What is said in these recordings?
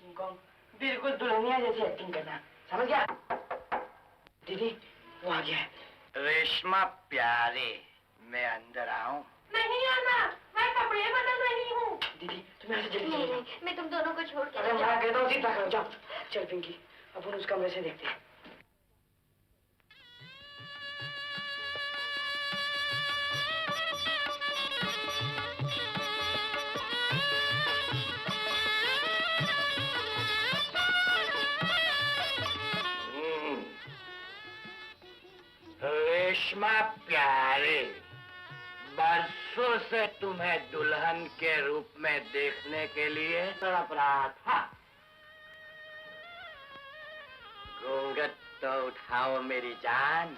तुमको बिल्कुल दुल्हनिया जैसी एक्टिंग करना, समझ गया? दीदी वो आ गया है। रेशमा प्यारे, मैं अंदर आऊं? नहीं आना, मैं कपड़े बदल रही हूँ। दीदी तुम ऐसे जल्दी नहीं नहीं, मैं तुम दोनों को छोड़ के अरे मैं कहता हूँ सीधा करो, जाओ। चल पिंकी, अपन उस कमरे से देखते हैं। रेशमा प्यारे, बरसों से तुम्हें दुल्हन के रूप में देखने के लिए तड़प रहा था। घूंघट तो उठाओ मेरी जान।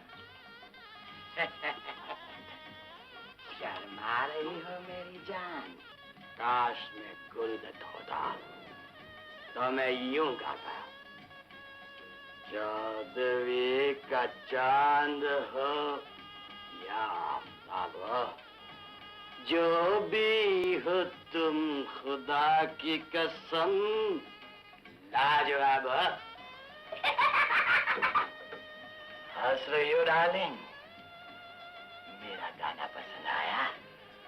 शर्मा रही हो मेरी जान? काश में गुलदत होता तो मैं यूं गाता, चौदहवीं का चांद हो या आफ्ताब हो, जो भी हो तुम खुदा की कसम लाजवाब हो। हंस रही हो डार्लिंग? मेरा गाना पसंद आया?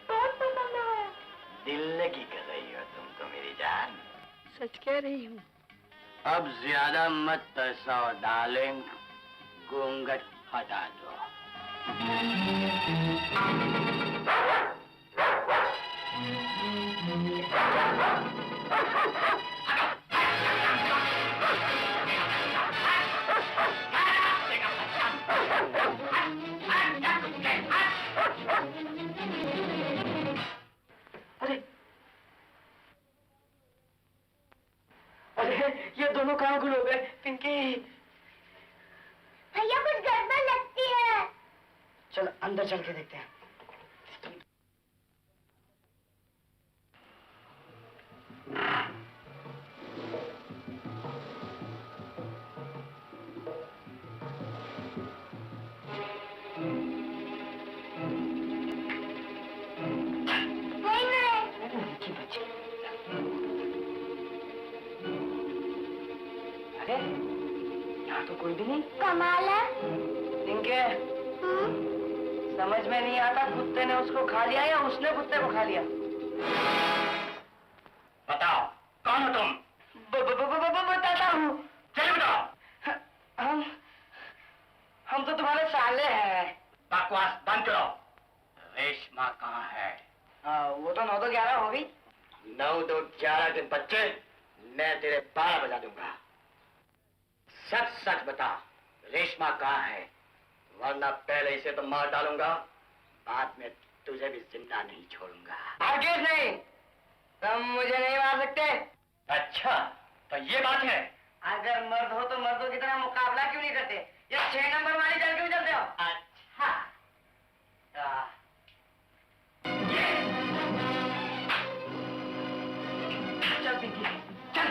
बहुत पसंद आया। दिल लगी कर रही हो तुम तो मेरी जान। सच कह रही हूँ। अब ज्यादा मत तरसाओ डार्लिंग, घूंघट हटा दो। ये दोनों कहाँ गुल हो गए? पिंकी भैया कुछ गड़बड़ लगती है। चल अंदर चल के देखते हैं। अरे यहाँ तो कोई भी नहीं। कमाल है। पिंके समझ में नहीं आता, कुत्ते ने उसको खा लिया या उसने कुत्ते को खा लिया? बताओ कौन हो तुम? बताता हूँ। चलिए बताओ। हम तो तुम्हारे साले हैं। बकवास बंद करो। रेशमा कहाँ है? वो तो 9 तो 11 हो गई। 9 तो 11 के बच्चे, मैं तेरे 12 बजा दूंगा। सच सच बता, रेशमा कहाँ है? वरना पहले इसे तो मार डालूंगा, बाद में तुझे भी जिंदा नहीं छोड़ूंगा। हरगिज़ नहीं, तुम मुझे नहीं मार सकते। अच्छा तो ये बात है। अगर मर्द हो तो मर्दों की तरह मुकाबला क्यों नहीं करते? ये 6 नंबर वाली चल क्यों चलते हो? अच्छा चल पिंकी चल।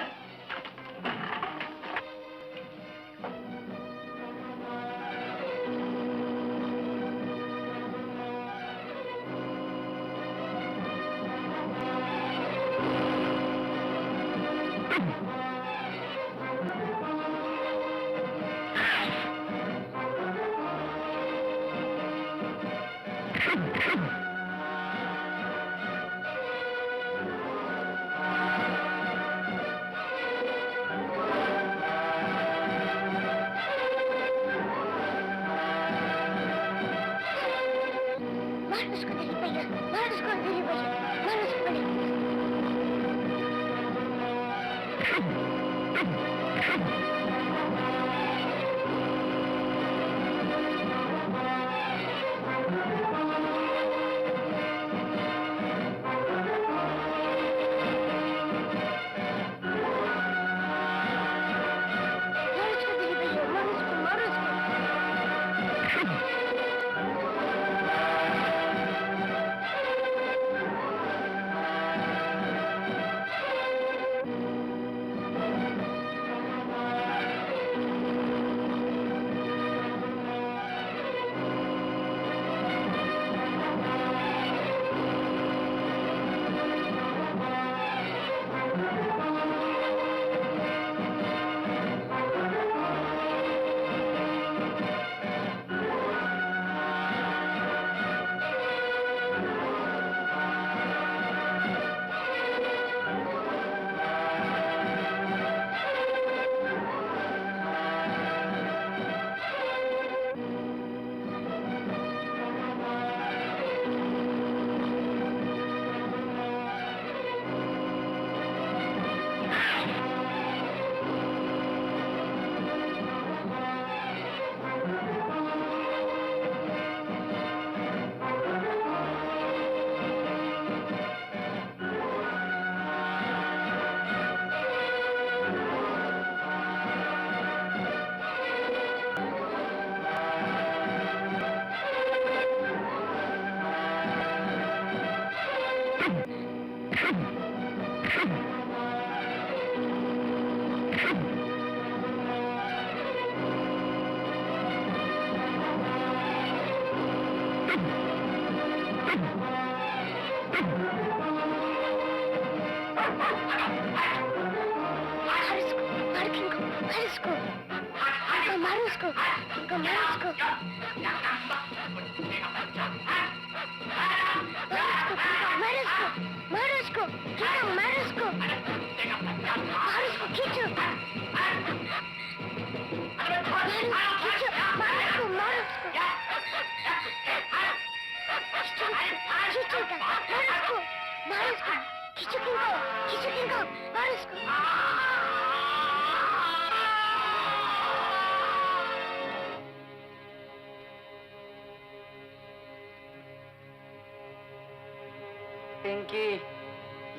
पिंकी,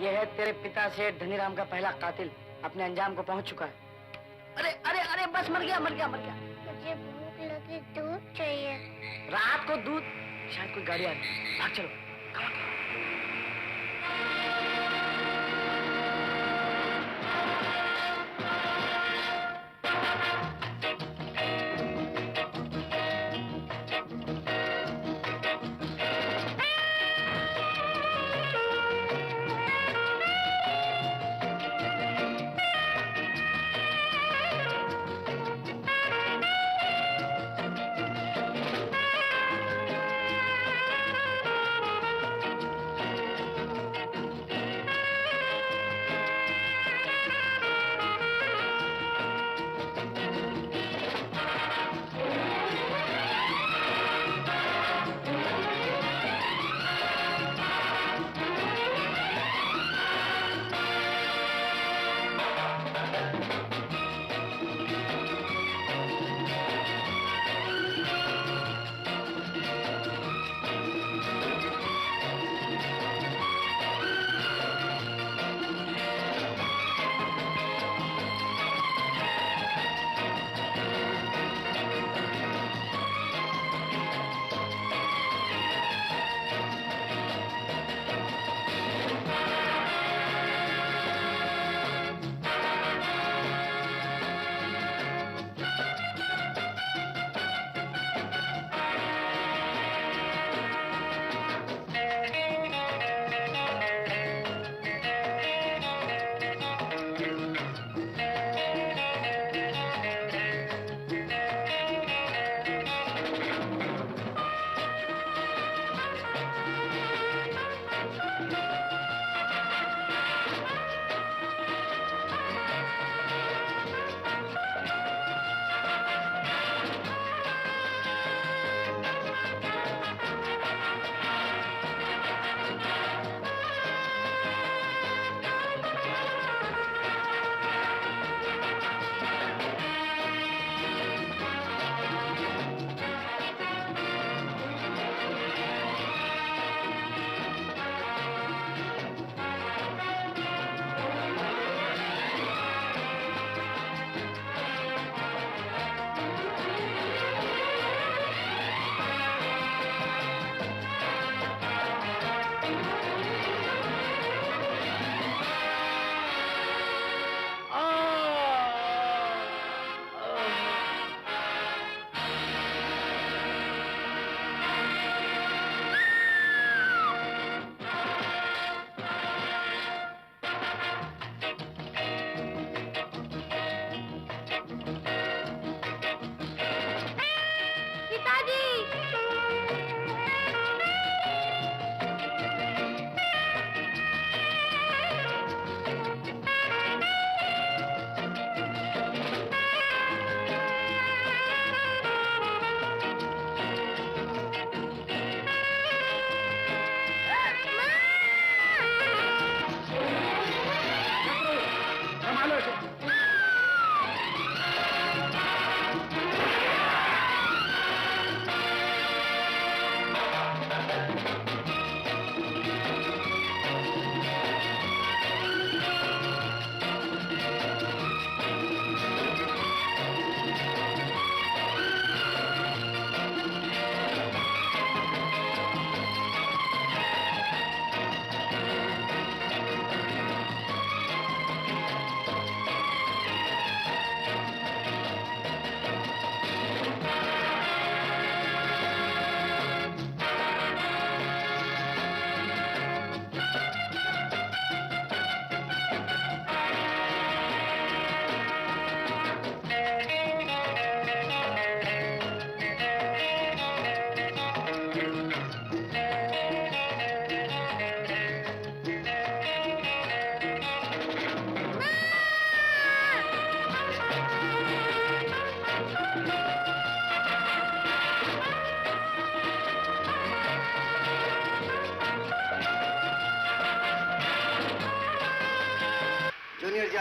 यह है तेरे पिता से धनीराम का पहला कातिल, अपने अंजाम को पहुंच चुका है। अरे अरे अरे बस मर गया मर गया मर गया। मुझे भूख लगी, दूध चाहिए। रात को दूध, शायद कोई गाड़ी आ रही। भाग चलो।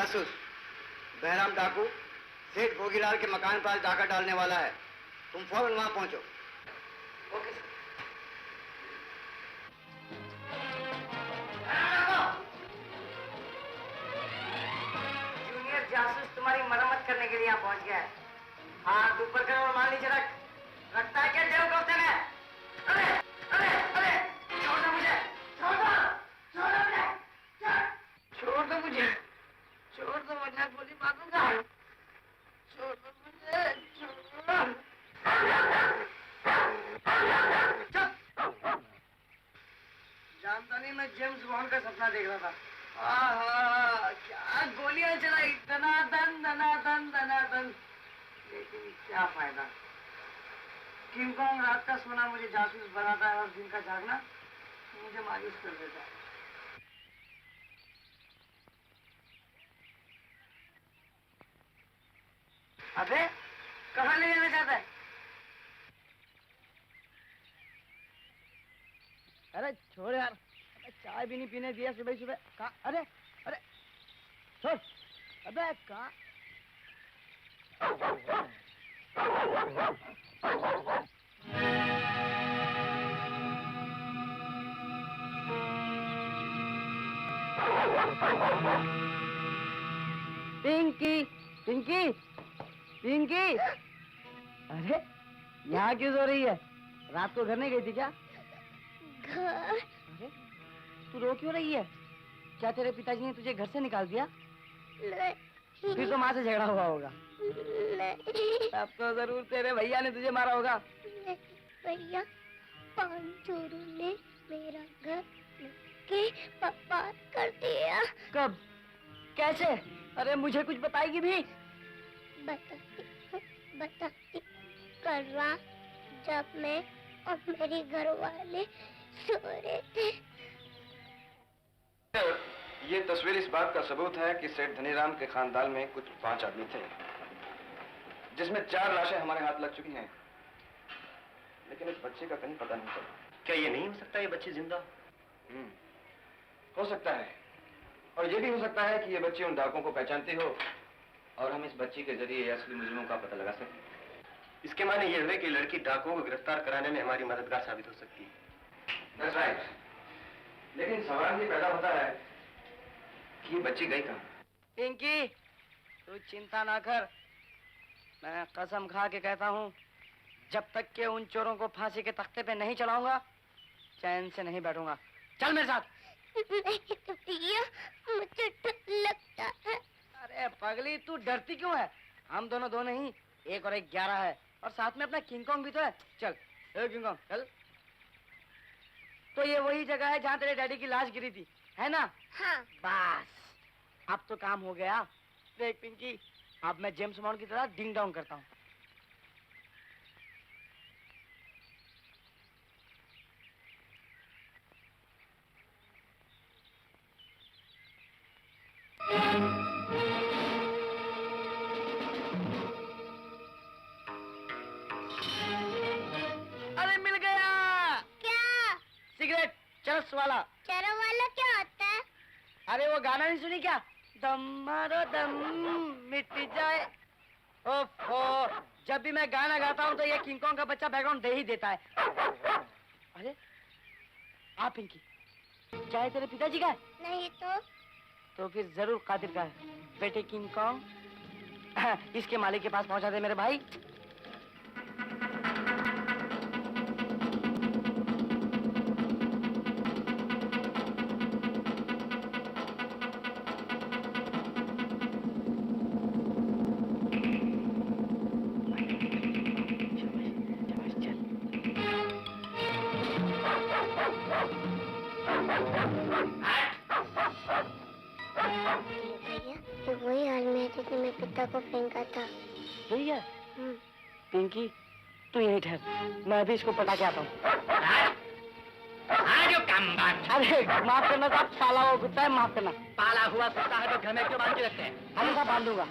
जासूस बहराम डाकू सेठ भोगीलाल के मकान पर आज डाका डालने वाला है। तुम फौरन वहां पहुंचो। Okay sir. जूनियर जासूस तुम्हारी मरम्मत करने के लिए यहाँ पहुंच गया है। हाथ ऊपर करो और मान नीचे रख। रखता है क्या देव कौन है? अरे अरे अरे छोड़ दो मुझे, छोड़ दो, छोड़ दो मुझे, छोड़ दो मुझे, छोड़ दो मुझे, गोली मारूंगा। छोड़ दो मुझे, छोड़। जानता नहीं, मैं जेम्स बॉन्ड का सपना देख रहा था। आहा, क्या गोलियां चलाई, धनाधन धनाधन धनाधन, लेकिन क्या फायदा। किंग कॉन्ग रात का सोना मुझे जासूस बनाता है और दिन का जागना मुझे मायूस कर देता है। अबे कहाँ ले जाना चाहता है? अरे छोड़ यार, अबे चाय भी नहीं पीने दिया सुबह सुबह। कहाँ? अरे अरे छोड़। अबे कहाँ? पिंकी पिंकी पिंकी, अरे यहाँ क्यों सो रही है? रात को घर नहीं गई थी क्या? घर अरे तू रो क्यों रही है? क्या तेरे पिताजी ने तुझे घर से निकाल दिया? नहीं फिर तो माँ से झगड़ा हुआ होगा। नहीं अब तो जरूर तेरे भैया ने तुझे मारा होगा। नहीं भैया, 5 चोरों ने मेरा घर के बर्बाद कर दिया। कब? कैसे? अरे मुझे कुछ बताएगी भी? बताती कल रात जब मैं और मेरे घर वाले सो रहे थे। ये तस्वीर इस बात का सबूत है कि सेठ धनीराम के खानदान में कुछ 5 आदमी थे, जिसमें 4 लाशें हमारे हाथ लग चुकी हैं, लेकिन इस बच्चे का कहीं पता नहीं चला। क्या ये नहीं हो सकता ये बच्ची जिंदा? हो सकता है, और ये भी हो सकता है कि ये बच्ची उन डाकुओं को पहचानती हो और हम इस बच्ची के जरिए असली मुजरिमों का पता लगा सकें। इसके माने ये हुए कि लड़की डाकुओं को गिरफ्तार कराने में हमारी मददगार साबित हो सकती है। That's right. लेकिन सवाल ये पैदा होता है कि ये बच्ची गई कहाँ? पिंकी तू चिंता ना कर, मैं कसम खा के कहता हूँ, जब तक के उन चोरों को फांसी के तख्ते पे नहीं चढ़ाऊंगा चैन से नहीं बैठूंगा। चल मेरे साथ। नहीं भैया, मुझे डर लगता है। अरे पगली तू डरती क्यों है? हम दोनों दो नहीं, 1 और 1 11 है, और साथ में अपना किंग कॉन्ग भी तो है। चल ए किंग कॉन्ग चल। तो ये वही जगह है जहाँ तेरे डैडी की लाश गिरी थी, है ना? हाँ। बस अब तो काम हो गया। देख पिंकी, अब मैं जेम्स बॉन्ड की तरह डिंग डोंग करता हूँ। अरे मिल गया। क्या? सिगरेट चरस वाला। चरस वाला क्या होता है? अरे वो गाना नहीं सुनी क्या? दम मारो दम मिट जाए। ओफो, जब भी मैं गाना गाता हूँ तो ये किंग कॉन्ग का बच्चा बैकग्राउंड दे ही देता है। अरे आ पिंकी, क्या है तेरे पिताजी का है? नहीं तो फिर जरूर कादिर का है। बेटे किंग कॉन्ग, इसके मालिक के पास पहुंचा दे मेरे भाई। भैया, ये वही आदमी है जिसने मेरे पिता को फेंका था। वही है? पिंकी तू यहीं ठहर, मैं अभी इसको पटा के आता हूँ। अरे माफ करना साहब, पाला हुआ कुत्ता है, माफ करना। पाला हुआ कुत्ता है तो घर में क्यों बांध के रखते हैं? हमेशा बांध दूंगा।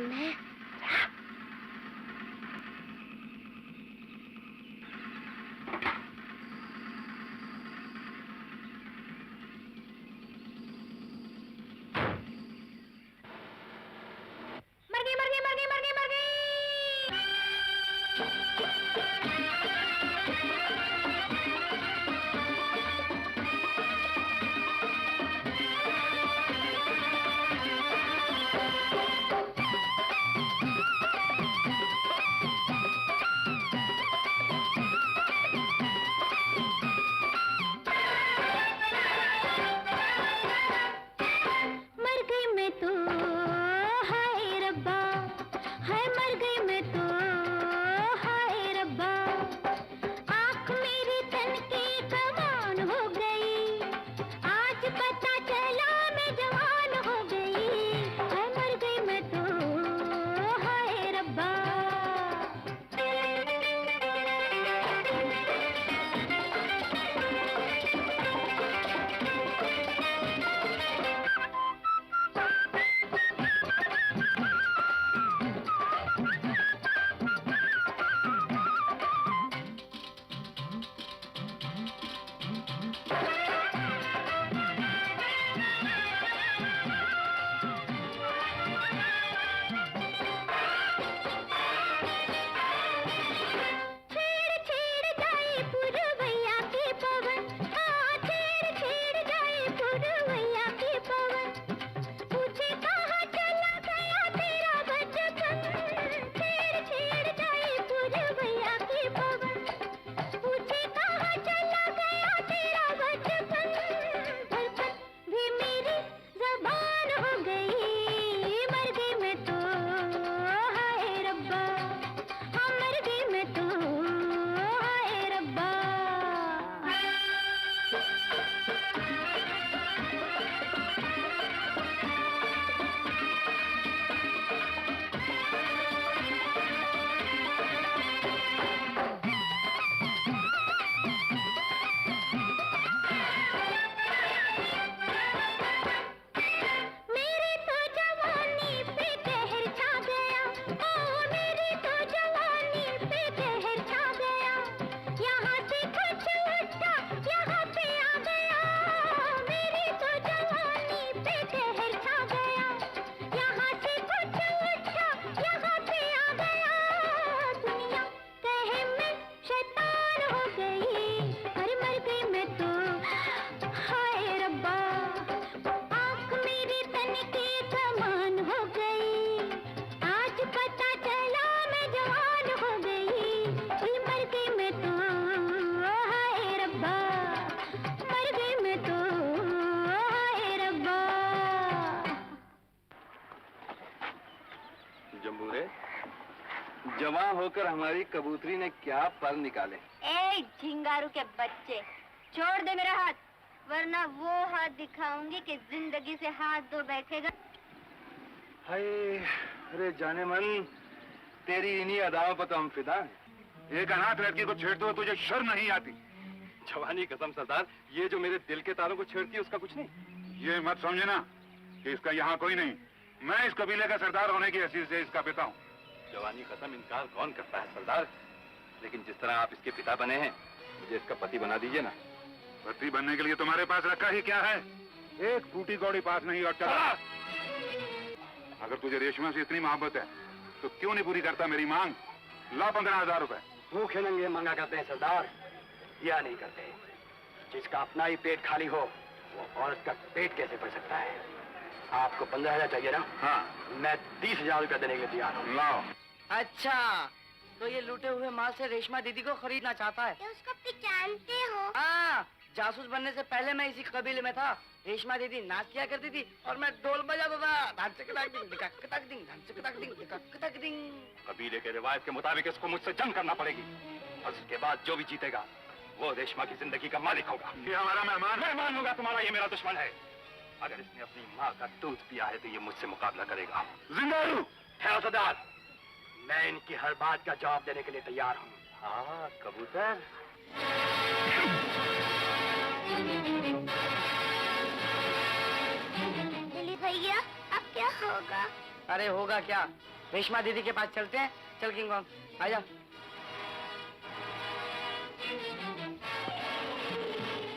मैं जवां होकर हमारी कबूतरी ने क्या पर निकाले। ए झिंगारू के बच्चे, छोड़ दे मेरा हाथ, वरना वो हाथ दिखाऊंगी कि जिंदगी से हाथ धो बैठेगा। हाय, अरे जाने मन, तेरी इन्हीं अदाओं पर तो हम फिदा हैं। एक अनाथ लड़की को छेड़ते हो तुझे शर्म नहीं आती? जवानी कसम सरदार, ये जो मेरे दिल के तारों को छेड़ती है उसका कुछ नहीं। ये मत समझना कि इसका यहाँ कोई नहीं। मैं इस कबीले का सरदार होने की हैसियत से इसका पिता हूँ। जवानी कसम इनकार कौन करता है सरदार, लेकिन जिस तरह आप इसके पिता बने हैं, मुझे इसका पति बना दीजिए ना। पति बनने के लिए तुम्हारे पास रखा ही क्या है? एक फूटी कौड़ी पास नहीं और चला। अगर तुझे रेशमा से इतनी मोहब्बत है तो क्यों नहीं पूरी करता मेरी मांग? ला 15,000 रुपए। भूखे नंगे मांगा करते हैं सरदार, या नहीं करते। जिसका अपना ही पेट खाली हो वो औरत का पेट कैसे भर सकता है? आपको 15,000 चाहिए ना? हाँ, मैं 30,000 रुपया देने के लिए तैयार हूँ। लाओ। अच्छा, तो ये लूटे हुए माल से रेशमा दीदी को खरीदना चाहता है। क्या उसको पहचानते हो? हाँ, जासूस बनने से पहले मैं इसी कबीले में था। रेशमा दीदी नाच किया करती थी और मैं ढोल बजाता था। ढांच के टाक दिंग, ढिकाक के टाक दिंग, ढांच के टाक दिंग, ढिकाक के टाक दिंग। कबीले के रिवायत के मुताबिक इसको मुझसे जंग करना पड़ेगी और उसके बाद जो भी जीतेगा वो रेशमा की जिंदगी का मालिक होगा। ये हमारा मेहमान होगा तुम्हारा, ये मेरा दुश्मन है। अगर इसने अपनी माँ का दूध पिया है तो ये मुझसे मुकाबला करेगा। जिंगारू। है सरदार, मैं इनकी हर बात का जवाब देने के लिए तैयार हूँ। हाँ कबूतर। दिलीप भैया, अब क्या होगा? अरे होगा क्या, रेशमा दीदी के पास चलते हैं। चल किंग कॉन्ग, आजा।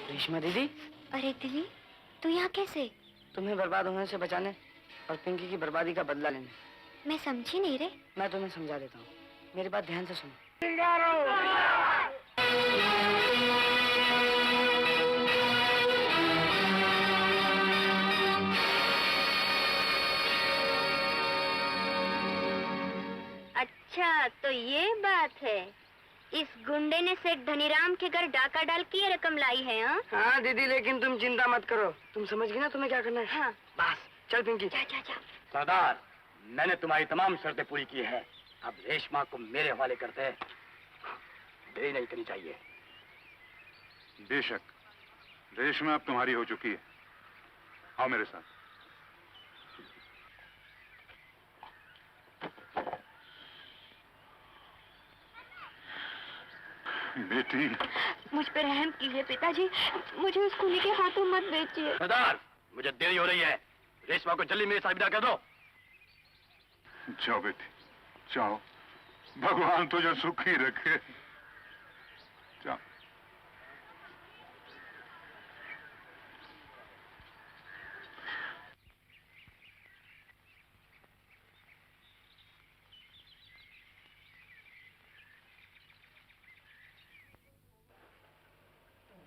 रेशमा दीदी। अरे दिली, तू यहाँ कैसे? तुम्हें बर्बाद होने से बचाने और पिंकी की बर्बादी का बदला लेने। मैं समझी नहीं रे। मैं तुम्हें समझा देता हूँ, मेरी बात ध्यान से सुनो। अच्छा, तो ये बात है। इस गुंडे ने सेठ धनीराम के घर डाका डाल के ये रकम लाई है। हाँ हाँ दीदी, लेकिन तुम चिंता मत करो, तुम समझ गई ना तुम्हें क्या करना है। हाँ। बस चल पिंकी। जा जा जा। सरदार, मैंने तुम्हारी तमाम शर्तें पूरी की है। अब रेशमा को मेरे हवाले करते हैं, देरी नहीं करनी चाहिए। बेशक, रेशमा अब तुम्हारी हो चुकी है। आओ मेरे साथ। बेटी, मुझ पर रहम कीजिए पिताजी, मुझे उस खूनी के हाथों मत बेचिए। सरदार, मुझे देरी हो रही है, रेशमा को जल्दी मेरे साथ विदा कर दो। जाओ बेटी, जाओ, भगवान तुझे सुखी रखे। जाओ।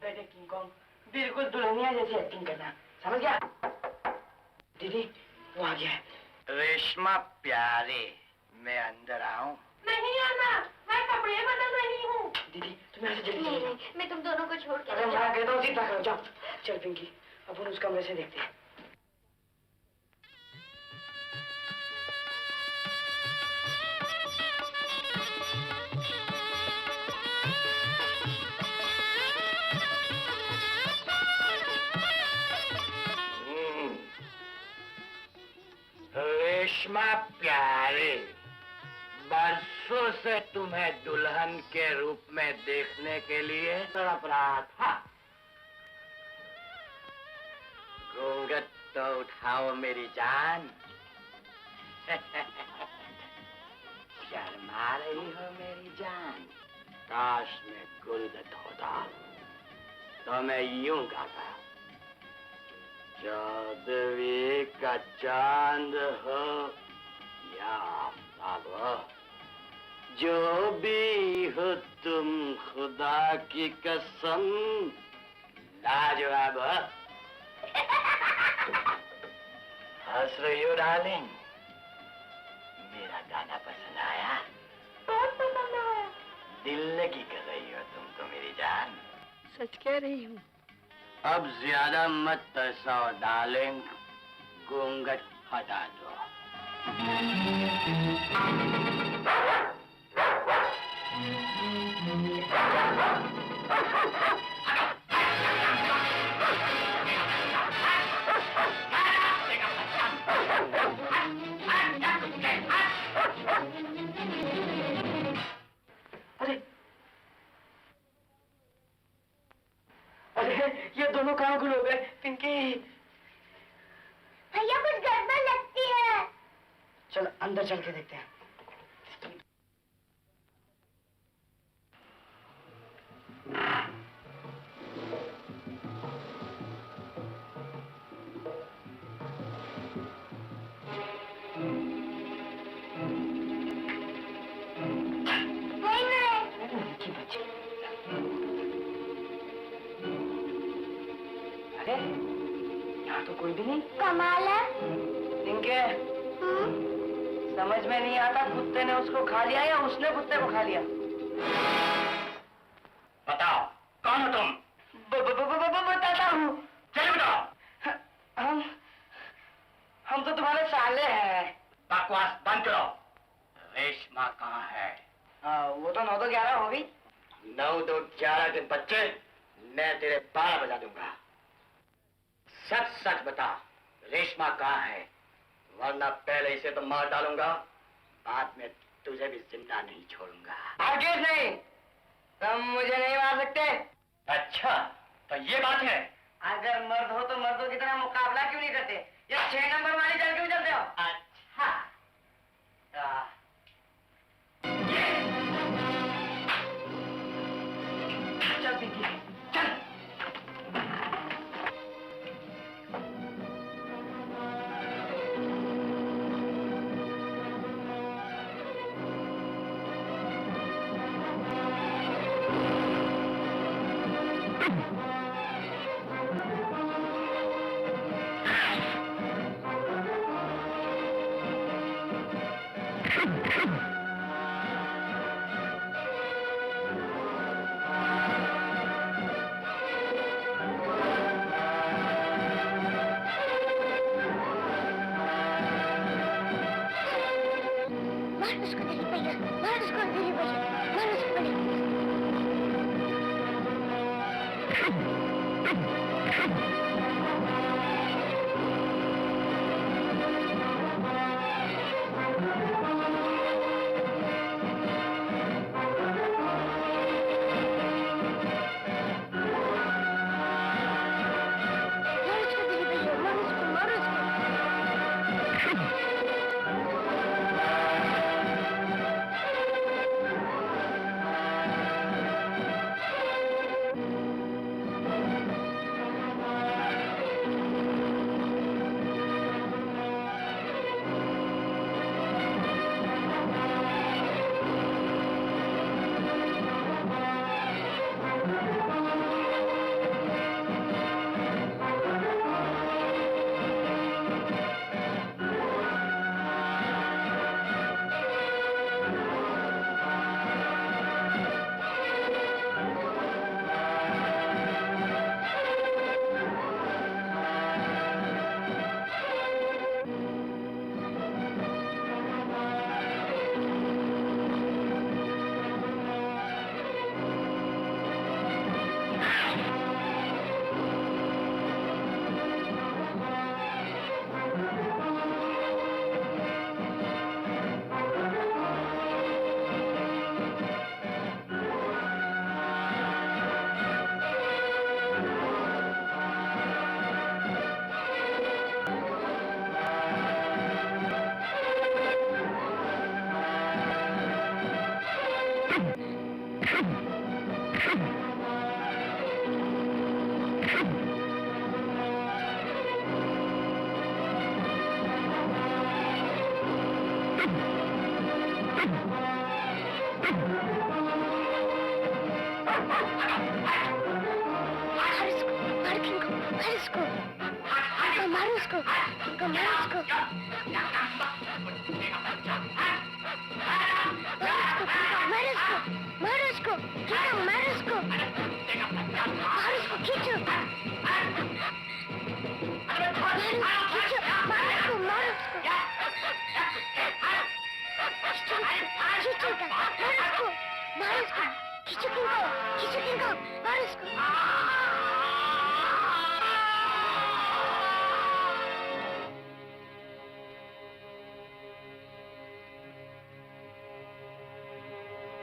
बेटे किंग कॉन्ग, बिल्कुल दुल्हनिया जैसी एक्टिंग करना, समझ गया? दीदी, वो आ गया है। रेशमा प्यारे, मैं अंदर आऊं? नहीं आना, मैं कपड़े बदल रही हूँ। दीदी, तुम्हें ऐसे जल्दी नहीं चले जाओ। नहीं, मैं तुम दोनों को छोड़ के अरे नहीं मैं जाऊँ। कहता हूँ सीधा करो, जाओ। चल पिंकी, अपन उस कमरे से देखते हैं। रेशमा प्यारे, बरसों से तुम्हें दुल्हन के रूप में देखने के लिए तड़प रहा था। घूंघट तो उठाओ मेरी जान। शर्मा रही हो मेरी जान? काश मैं गुलगत होता तो मैं यूं गाता, चौदहवीं का चांद हो या आफ्ताब हो, जो भी हो तुम खुदा की कसम लाजवाब हो। हंस रही हो डार्लिंग? मेरा गाना पसंद आया? बहुत पसंद आया। दिल लगी कर रही हो तुम तो मेरी जान। सच कह रही हूँ। अब ज्यादा मत तरसाओ डार्लिंग, घूंघट हटा दो। अरे ये दोनों कहाँ गुल हो गए? पिंकी, भैया कुछ गड़बड़ लगती है। चल अंदर चल के देखते हैं। अरे यहाँ तो कोई भी नहीं। कमाल है। पिंके, समझ में नहीं आता, कुत्ते ने उसको खा लिया या उसने कुत्ते को खा लिया? बताओ कौन हो तुम? बताता हूँ। चलो बताओ। हम तो तुम्हारे साले हैं। बकवास बंद करो। रेशमा कहाँ है? वो तो 9 तो 11 हो गई। 9 तो 11 के बच्चे, मैं तेरे 12 बजा दूंगा। सच सच बता, रेशमा कहाँ है? वरना पहले इसे तो मार डालूंगा, बाद में तुझे भी जिंदा नहीं छोड़ूंगा। हरगिज़ नहीं, तुम मुझे नहीं मार सकते। अच्छा, तो ये बात है। अगर मर्द हो तो मर्दों की तरह मुकाबला क्यों नहीं करते? ये 6 नंबर वाली चल क्यों चलते हो? अच्छा, मार उसको दिली भैया, मार उसको दिली भैया, मार उसको दिली। मार उसको दिली भैया, मार उसको, मार उसको।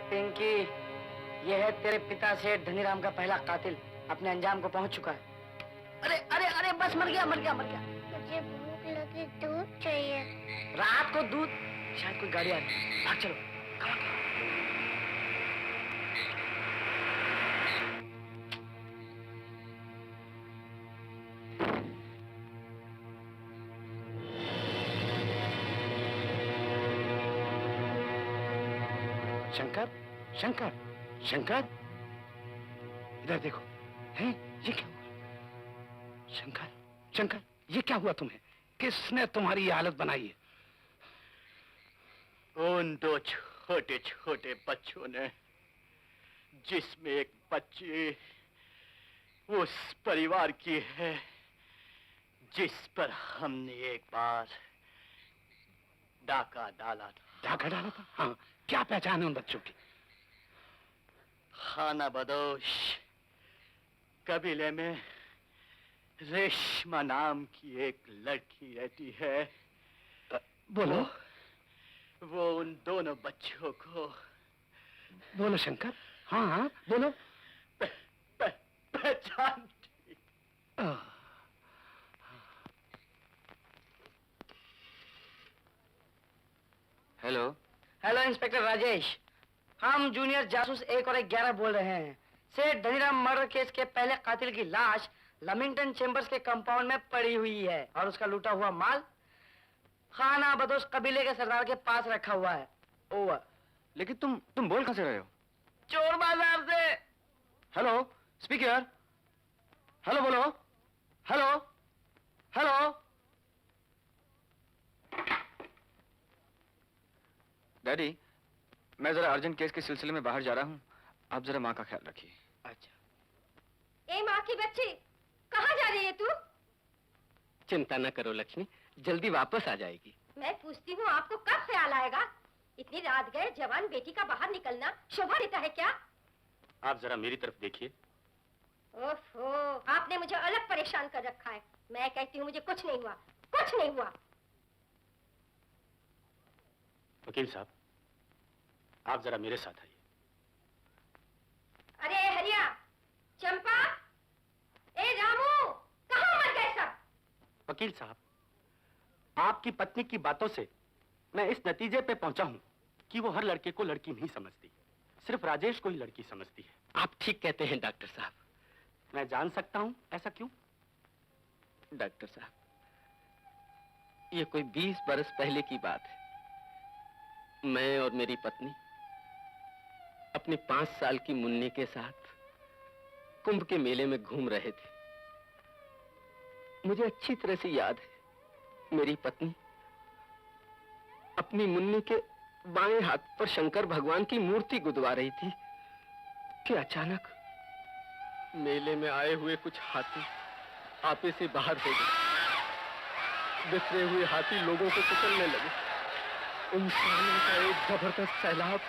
पिंकी, यह है तेरे पिता से धनीराम का पहला कातिल, अपने अंजाम को पहुंच चुका है। अरे अरे अरे बस मर गया, मर गया, मर गया। मुझे भूख लगी, दूध चाहिए। रात को दूध? शायद कोई गाड़ी आ रही है, भाग चलो। शंकर, शंकर, शंकर, इधर देखो। हैं? ये क्या हुआ? शंकर, शंकर, ये क्या हुआ तुम्हें? किसने तुम्हारी ये हालत बनाई है? उन दो छोटे छोटे बच्चों ने, जिसमें एक बच्ची उस परिवार की है जिस पर हमने एक बार डाका डाला था। डाका डाला था? हाँ, क्या पहचान है उन बच्चों की? खाना बदोश कबीले में रेशमा नाम की एक लड़की रहती है। बोलो। वो उन दोनों बच्चों को। बोलो शंकर। हाँ हाँ बोलो। पहचान। हेलो। हेलो इंस्पेक्टर राजेश, हम जूनियर जासूस 1 और 11 बोल रहे हैं। सेठ धनीराम मर्डर केस के पहले कातिल की लाश लमिंगटन चेम्बर्स के कंपाउंड में पड़ी हुई है और उसका लूटा हुआ माल खाना बदोश कबीले के सरदार के पास रखा हुआ है। ओवर। लेकिन तुम बोल कहां से रहे हो? चोर बाजार से। Hello, speak here. हेलो बोलो। Hello, hello. डैडी, मैं जरा अर्जेंट केस के सिलसिले में बाहर जा रहा हूँ। आप जरा माँ का ख्याल रखिए। ए माँ की बच्ची, कहाँ जा रही है तू? चिंता न करो लक्ष्मी, जल्दी वापस आ जाएगी। मैं पूछती हूँ आपको कब ख्याल आएगा? इतनी रात गए जवान बेटी का बाहर निकलना शोभा देता है क्या? आप जरा मेरी तरफ देखिए। ओफो, आपने मुझे अलग परेशान कर रखा है। मैं कहती हूँ मुझे कुछ नहीं हुआ, कुछ नहीं हुआ। वकील साहब, आप जरा मेरे साथ आइए। अरे हरिया, चंपा, ए रामू, कहाँ मर गए सब? वकील साहब, आपकी पत्नी की बातों से मैं इस नतीजे पे पहुंचा हूं कि वो हर लड़के को लड़की नहीं समझती, सिर्फ राजेश को ही लड़की समझती है। आप ठीक कहते हैं डॉक्टर साहब। मैं जान सकता हूं ऐसा क्यों? डॉक्टर साहब, ये कोई 20 बरस पहले की बात है। मैं और मेरी पत्नी अपनी 5 साल की मुन्नी के साथ कुंभ के मेले में घूम रहे थे। मुझे अच्छी तरह से याद है, मेरी पत्नी अपनी मुन्नी के बाएं हाथ पर शंकर भगवान की मूर्ति गुदवा रही थी कि अचानक मेले में आए हुए कुछ हाथी आपे से बाहर हो गए। बिखरे हुए हाथी लोगों को कुचलने लगे। इंसानों का एक जबरदस्त सैलाब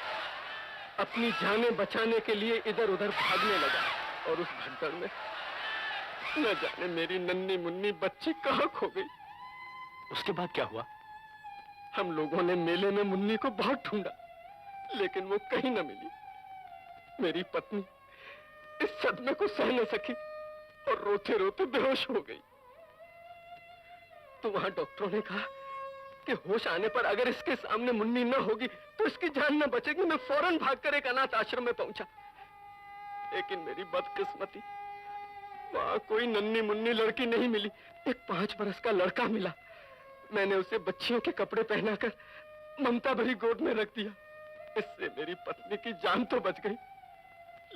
अपनी जानें बचाने के लिए इधर उधर भागने लगा और उस भगदड़ में न जाने मेरी नन्ही मुन्नी बच्ची कहाँ खो गई। उसके बाद क्या हुआ? हम लोगों ने मेले में मुन्नी को बहुत ढूंढा, लेकिन वो कहीं न मिली। मेरी पत्नी इस सदमे को सह न सकी और रोते रोते बेहोश हो गई। तो वहां डॉक्टरों ने कहा कि होश आने पर अगर इसके सामने मुन्नी न होगी तो इसकी जान न बचेगी। मैं फौरन भागकर एक अनाथ आश्रम में पहुंचा, लेकिन मेरी बदकिस्मती, वहां कोई नन्ही मुन्नी लड़की नहीं मिली। एक 5 बरस का लड़का मिला। मैंने उसे बच्चियों के कपड़े पहनाकर ममता भरी गोद में रख दिया। इससे मेरी पत्नी की जान तो बच गई,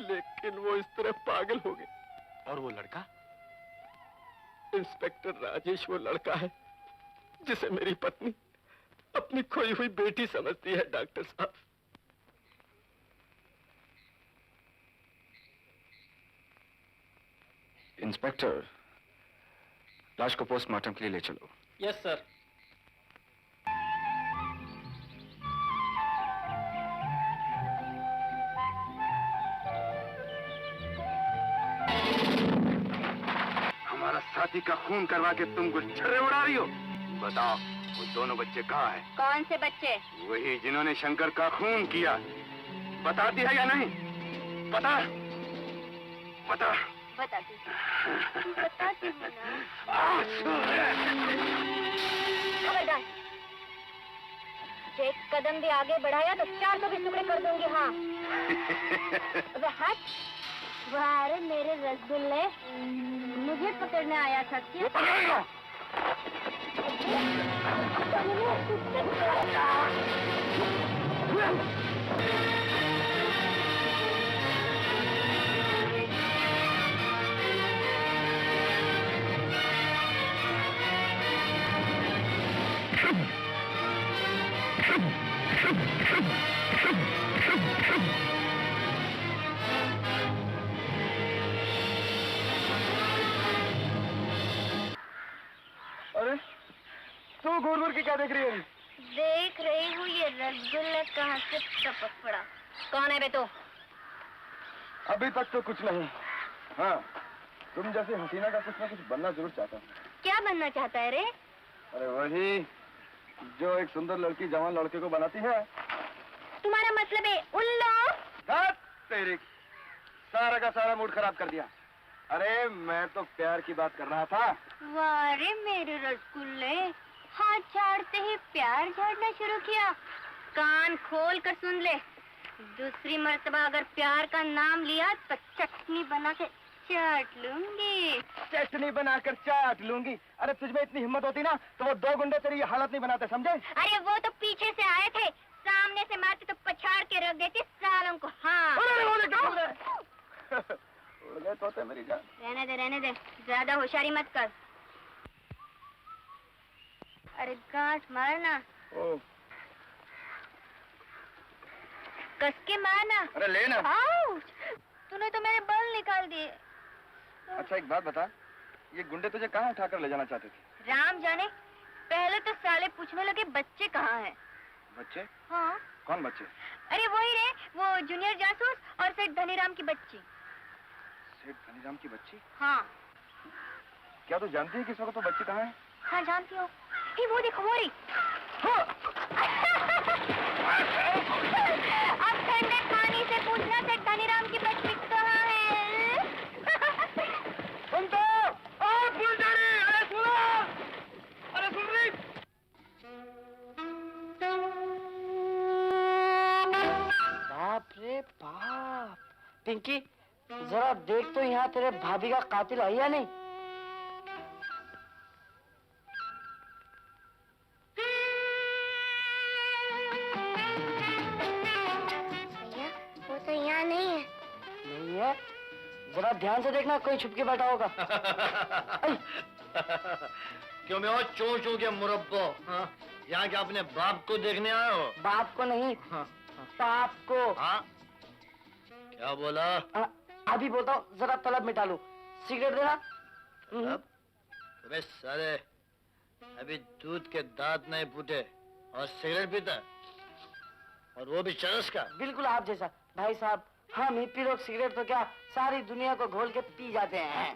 लेकिन वो इस तरह पागल हो गई। और वो लड़का? इंस्पेक्टर राजेश वो लड़का है जिसे मेरी पत्नी अपनी खोई हुई बेटी समझती है डॉक्टर साहब। इंस्पेक्टर, लाश को पोस्टमार्टम के लिए ले चलो। Yes sir. हमारा साथी का खून करवा के तुम कुछ छर्रे उड़ा रही हो। बताओ, वो दोनों बच्चे कहाँ हैं? कौन से बच्चे? वही जिन्होंने शंकर का खून किया। बताती है या नहीं? बता, बता। बताती हूँ ना। खबरदार, एक कदम भी आगे बढ़ाया तो 4 भी टुकड़े कर दूंगी। हाँ। अबे हट। वाह रे मेरे रसगुल्ले, मुझे पकड़ने आया था क्या? अरे तू घूर घूर के क्या देख रही है? देख रही हूँ ये रसगुल्ला कहाँ से टपक पड़ा। कौन है बे तू? अभी तक तो कुछ नहीं। हाँ, तुम जैसे हसीना का कुछ ना कुछ बनना जरूर चाहता हूँ। क्या बनना चाहता है रे? अरे वही जो एक सुंदर लड़की जवान लड़के को बनाती है। तुम्हारा मतलब है उल्लू? तेरी सारा का सारा मूड खराब कर दिया। अरे मैं तो प्यार की बात कर रहा था। वाह रे मेरे रसगुल्ले, हाथ झाड़ते ही प्यार झाड़ना शुरू किया। कान खोल कर सुन ले, दूसरी मर्तबा अगर प्यार का नाम लिया तो चटनी बना के चाट लूंगी। चटनी बनाकर चाट लूंगी? अरे तुझमें इतनी हिम्मत होती ना तो वो 2 गुंडे तेरी ये हालत नहीं बनाते, समझे? अरे वो तो पीछे से आए थे, सामने से मारते तो पछाड़ के रख देते सालों को। हाँ। उड़ गए तोते मेरी जान। रहने दे, ज्यादा होशियारी मत कर। अरे गांठ मारना। ओ, कस के मारना। अरे ले ना। आउच! तूने तो मेरे बल निकाल दिए। अच्छा एक बात बता, ये गुंडे तुझे कहाँ उठाकर ले जाना चाहते थे? राम जाने। पहले तो साले पूछने लगे बच्चे कहाँ हैं। बच्चे? हाँ। कौन बच्चे? अरे वही रे, वो जूनियर जासूस और सेठ धनीराम की बच्ची। सेठ धनीराम की बच्ची? हाँ। क्या तू जानती है कि इस वक्त तो बच्ची कहाँ है? हाँ जानती हो। ये वो देखो वो रही। अब ठंडे पानी से पूछना सेठ धनीराम की बच्ची कहाँ है। सुन तो, ओ फुलझड़ी, अरे सुनो, अरे सुन रही? बाप रे बाप। पिंकी जरा देख तो यहाँ तेरे भाभी का कातिल है या नहीं? भैया वो तो यहाँ नहीं है। नहीं है? जरा ध्यान से देखना, कोई छुप के बैठा होगा। क्यों मैं और चोर चोर के मुरब्बो, हाँ? यहाँ क्या अपने बाप को देखने आए हो? बाप को नहीं, हाँ, पाप को। हाँ? क्या बोला? अभी बोलता हूँ, जरा तलब मिटा लो। सिगरेट देना। अब तुम्हें सारे अभी दूध के दांत नहीं फूटे और सिगरेट पीता, और वो भी चरस का। बिल्कुल आप जैसा भाई साहब। हम हिप्पी लोग सिगरेट तो क्या सारी दुनिया को घोल के पी जाते हैं।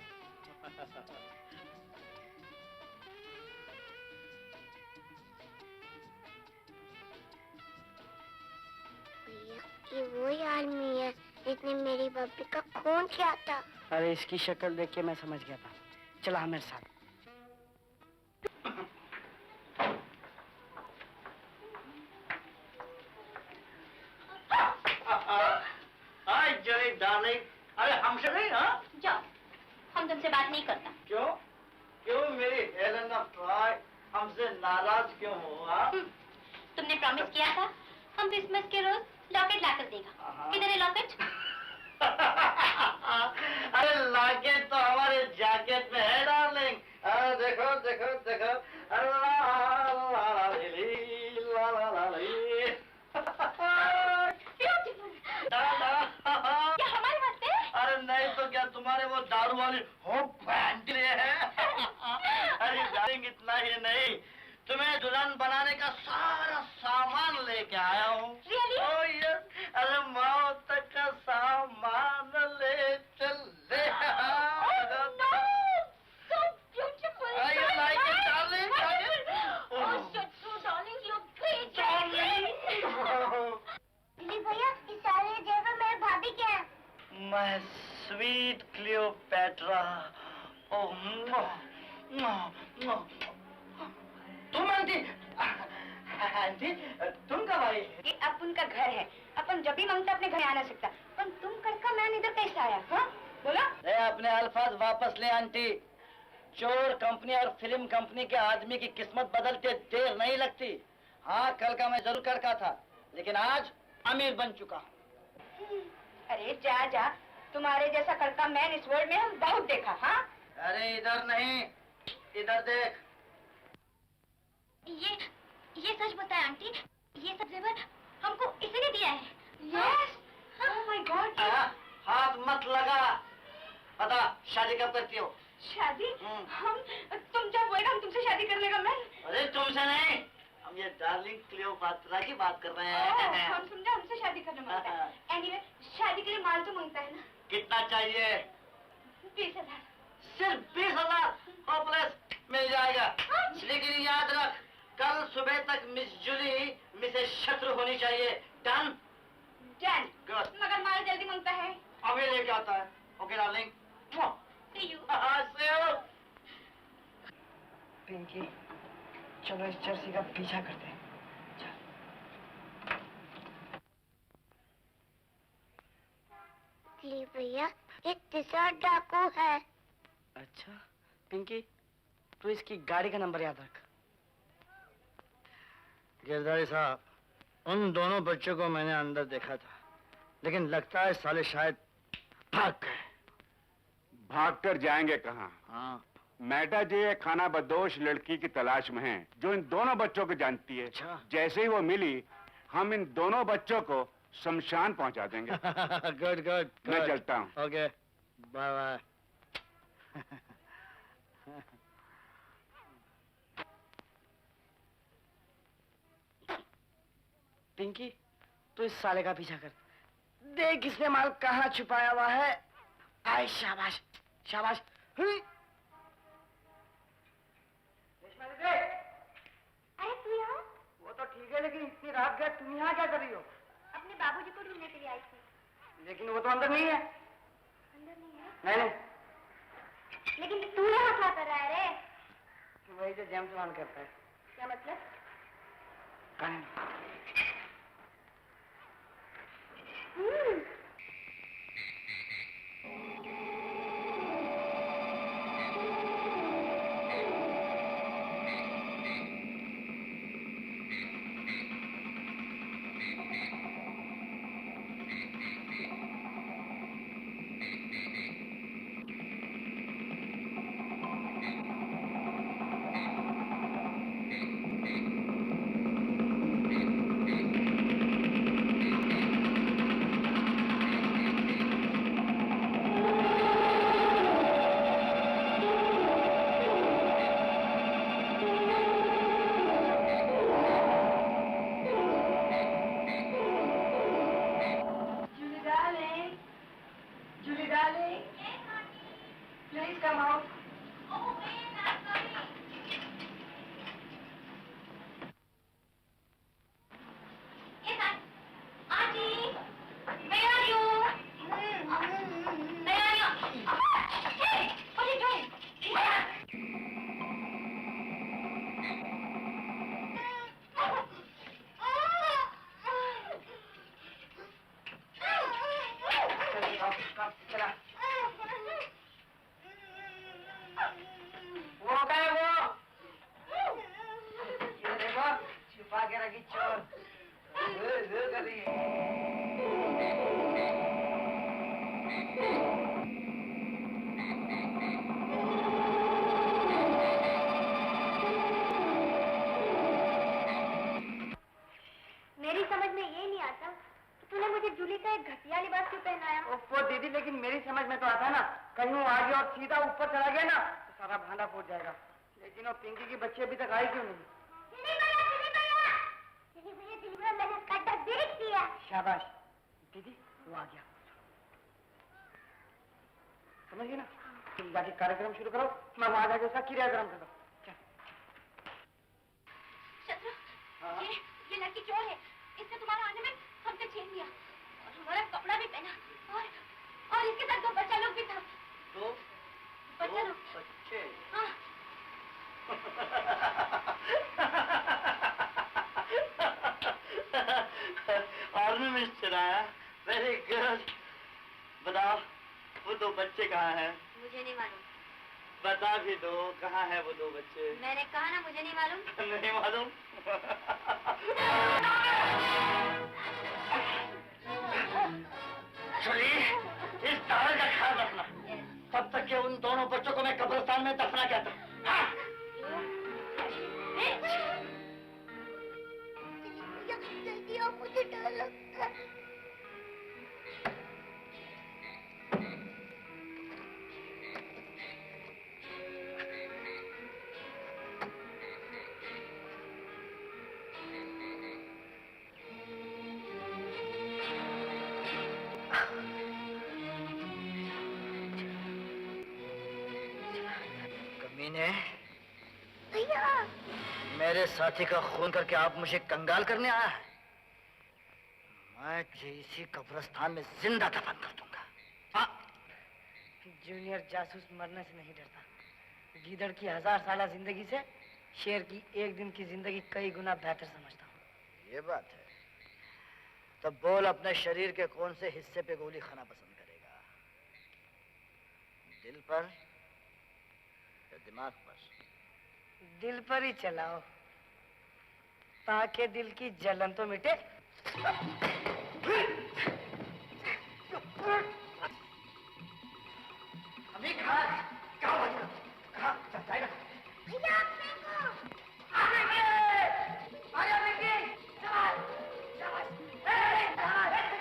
भैया ये वही आदमी है जिसने मेरी बब्बी का खून किया था। अरे इसकी शक्ल देख के मैं समझ गया था। चला मेरे साथ। डार्लिंग, अरे हमसे नहीं, हाँ? जाओ, हम तुमसे बात नहीं करता। क्यों? क्यों मेरी हेलेना फ्राई हमसे नाराज क्यों हो? हाँ? तुमने प्रॉमिस किया था हम क्रिसमस के रोज लॉकेट लाकर देगा। किधर है लॉकेट? अरे लॉकेट तो हमारे जैकेट में है डार्लिंग। अरे देखो देखो देखो। क्या हमारे वास्ते? अरे नहीं तो क्या तुम्हारे वो दारू वाली हो पैंट लिए है? अरे डार्लिंग इतना ही नहीं, तुम्हें दुल्हन बनाने का सारा सामान लेके आया हूँ। Really? Oh, yes. अरे मौत तक का सामान ले चले। So beautiful. Are you like it, darling? Oh, so darling, you're great. Dilip भैया इस सारे जेवर मेरे भाभी के हैं। My sweet Cleopatra. Oh, तुम आंटी, आंटी तुम कब आई? ये अपन का घर है। अपन जब भी मांगता अपने घर आना सकता। पर तुम कर का मैन इधर कैसे आया? हाँ बोलो। अपने अल्फाज वापस ले आंटी। चोर कंपनी और फिल्म कंपनी के आदमी की किस्मत बदलते देर नहीं लगती। हाँ कल का मैं जरूर करका था, लेकिन आज अमीर बन चुका हूँ। अरे जा जा, तुम्हारे जैसा करका मैन इस वर्ल्ड में हम बहुत देखा। हाँ अरे इधर नहीं, इधर देख। ये सच बताए आंटी, ये सब जेवर हमको इसने दिया है। यस। Oh my God. हाथ मत लगा। बता शादी कब करती हो? शादी? हम तुम जब बोलेगा हम तुमसे शादी कर लेगा मैं। अरे तुमसे नहीं, हम ये डार्लिंग क्लियोपात्रा की बात कर रहे हैं। हम समझा हमसे शादी करने मांगता है। एनीवे शादी के लिए माल तो मांगता है ना। कितना चाहिए? 20,000। सिर्फ 20,000? होपलेस, मिल जाएगा। लेकिन याद रख, कल सुबह तक मिस जूली मिसेस शत्रु होनी चाहिए। डन? डन। गुड। मगर माल जल्दी मांगता है। अभी लेके आता है। Okay darling. See you। Pinky चलो इस जर्सी का पीछा करते हैं। दिलीप भैया ये तीसरा डाकू है। अच्छा पिंकी तू इसकी गाड़ी का नंबर याद रख। गिरधारी साहब, उन दोनों बच्चों को मैंने अंदर देखा था, लेकिन लगता है साले शायद भाग गए। भागकर जाएंगे कहाँ? हाँ। मैटा जी एक खाना बदोश लड़की की तलाश में हैं, जो इन दोनों बच्चों को जानती है। अच्छा। जैसे ही वो मिली, हम इन दोनों बच्चों को शमशान पहुंचा देंगे। गुड गुड मैं चलता हूँ। Okay bye bye. पिंकी तू इस साले का पीछा कर, देख इसने माल कहाँ छुपाया हुआ है। आए शाबाश शाबाश। हुई। अरे तू यहाँ? वो तो ठीक है, लेकिन इतनी रात गए तुम यहाँ क्या कर रही हो? अपने बाबूजी को ढूंढने के लिए आई थी। लेकिन वो तो अंदर नहीं है। अंदर नहीं है? नहीं। लेकिन तू यहाँ क्या कर रहा है रे? वही जो जेम्स बॉन्ड करता है। क्या मतलब? मेरी समझ में ये नहीं आता कि तूने मुझे जूली का एक घटिया लिबास क्यों पहनाया? ओफो दीदी, लेकिन मेरी समझ में तो आता है ना, कहीं वो आगे और सीधा ऊपर चला गया ना तो सारा भांडा फूट जाएगा। लेकिन वो पिंकी की बच्ची अभी तक आई क्यों नहीं? मैंने कट्टा देख दिया। शाबाश दीदी, वो आ गया। समझ गई ना? तुम जाके कार्यक्रम शुरू करो, मैं वहां जाके उसका क्रियाक्रम करूँ। ये लड़की चोर है। इसने तुम्हारा आने में हमसे छीन लिया और हमारा कपड़ा भी पहना और इसके साथ 2 बच्चा लोग भी था। 2 बच्चा लोग? बच्चे? हाँ। आर्मी मिनिस्टर आया। Very good. बताओ वो 2 बच्चे कहाँ हैं? मुझे नहीं मालूम। बता भी दो कहाँ है वो 2 बच्चे। मैंने कहा ना मुझे नहीं मालूम। नहीं मालूम? चलिए इस तार का ख्याल रखना, तब तक के उन दोनों बच्चों को मैं कब्रिस्तान में दफना कहता हूँ। हाँ? जल्दी आओ, मुझे डर लगता है। कमीने, भैया, मेरे साथी का खून करके आप मुझे कंगाल करने आया है? मैं तुझे इसी कब्रिस्तान में जिंदा दफन कर दूंगा। हाँ? जूनियर जासूस मरने से नहीं डरता। गीदड़ की 1000 साल जिंदगी से शेर की 1 दिन की जिंदगी कई गुना बेहतर समझता हूँ। ये बात है। तब बोल अपने शरीर के कौन से हिस्से पे गोली खाना पसंद करेगा? दिल पर या दिमाग पर? दिल पर ही चलाओ ताकि दिल की जलन तो मिटे। अभी कहाँ कहाँ जाएगा? भैया आप फेंको। आगे, आगे, चल, शाबाश, शाबाश,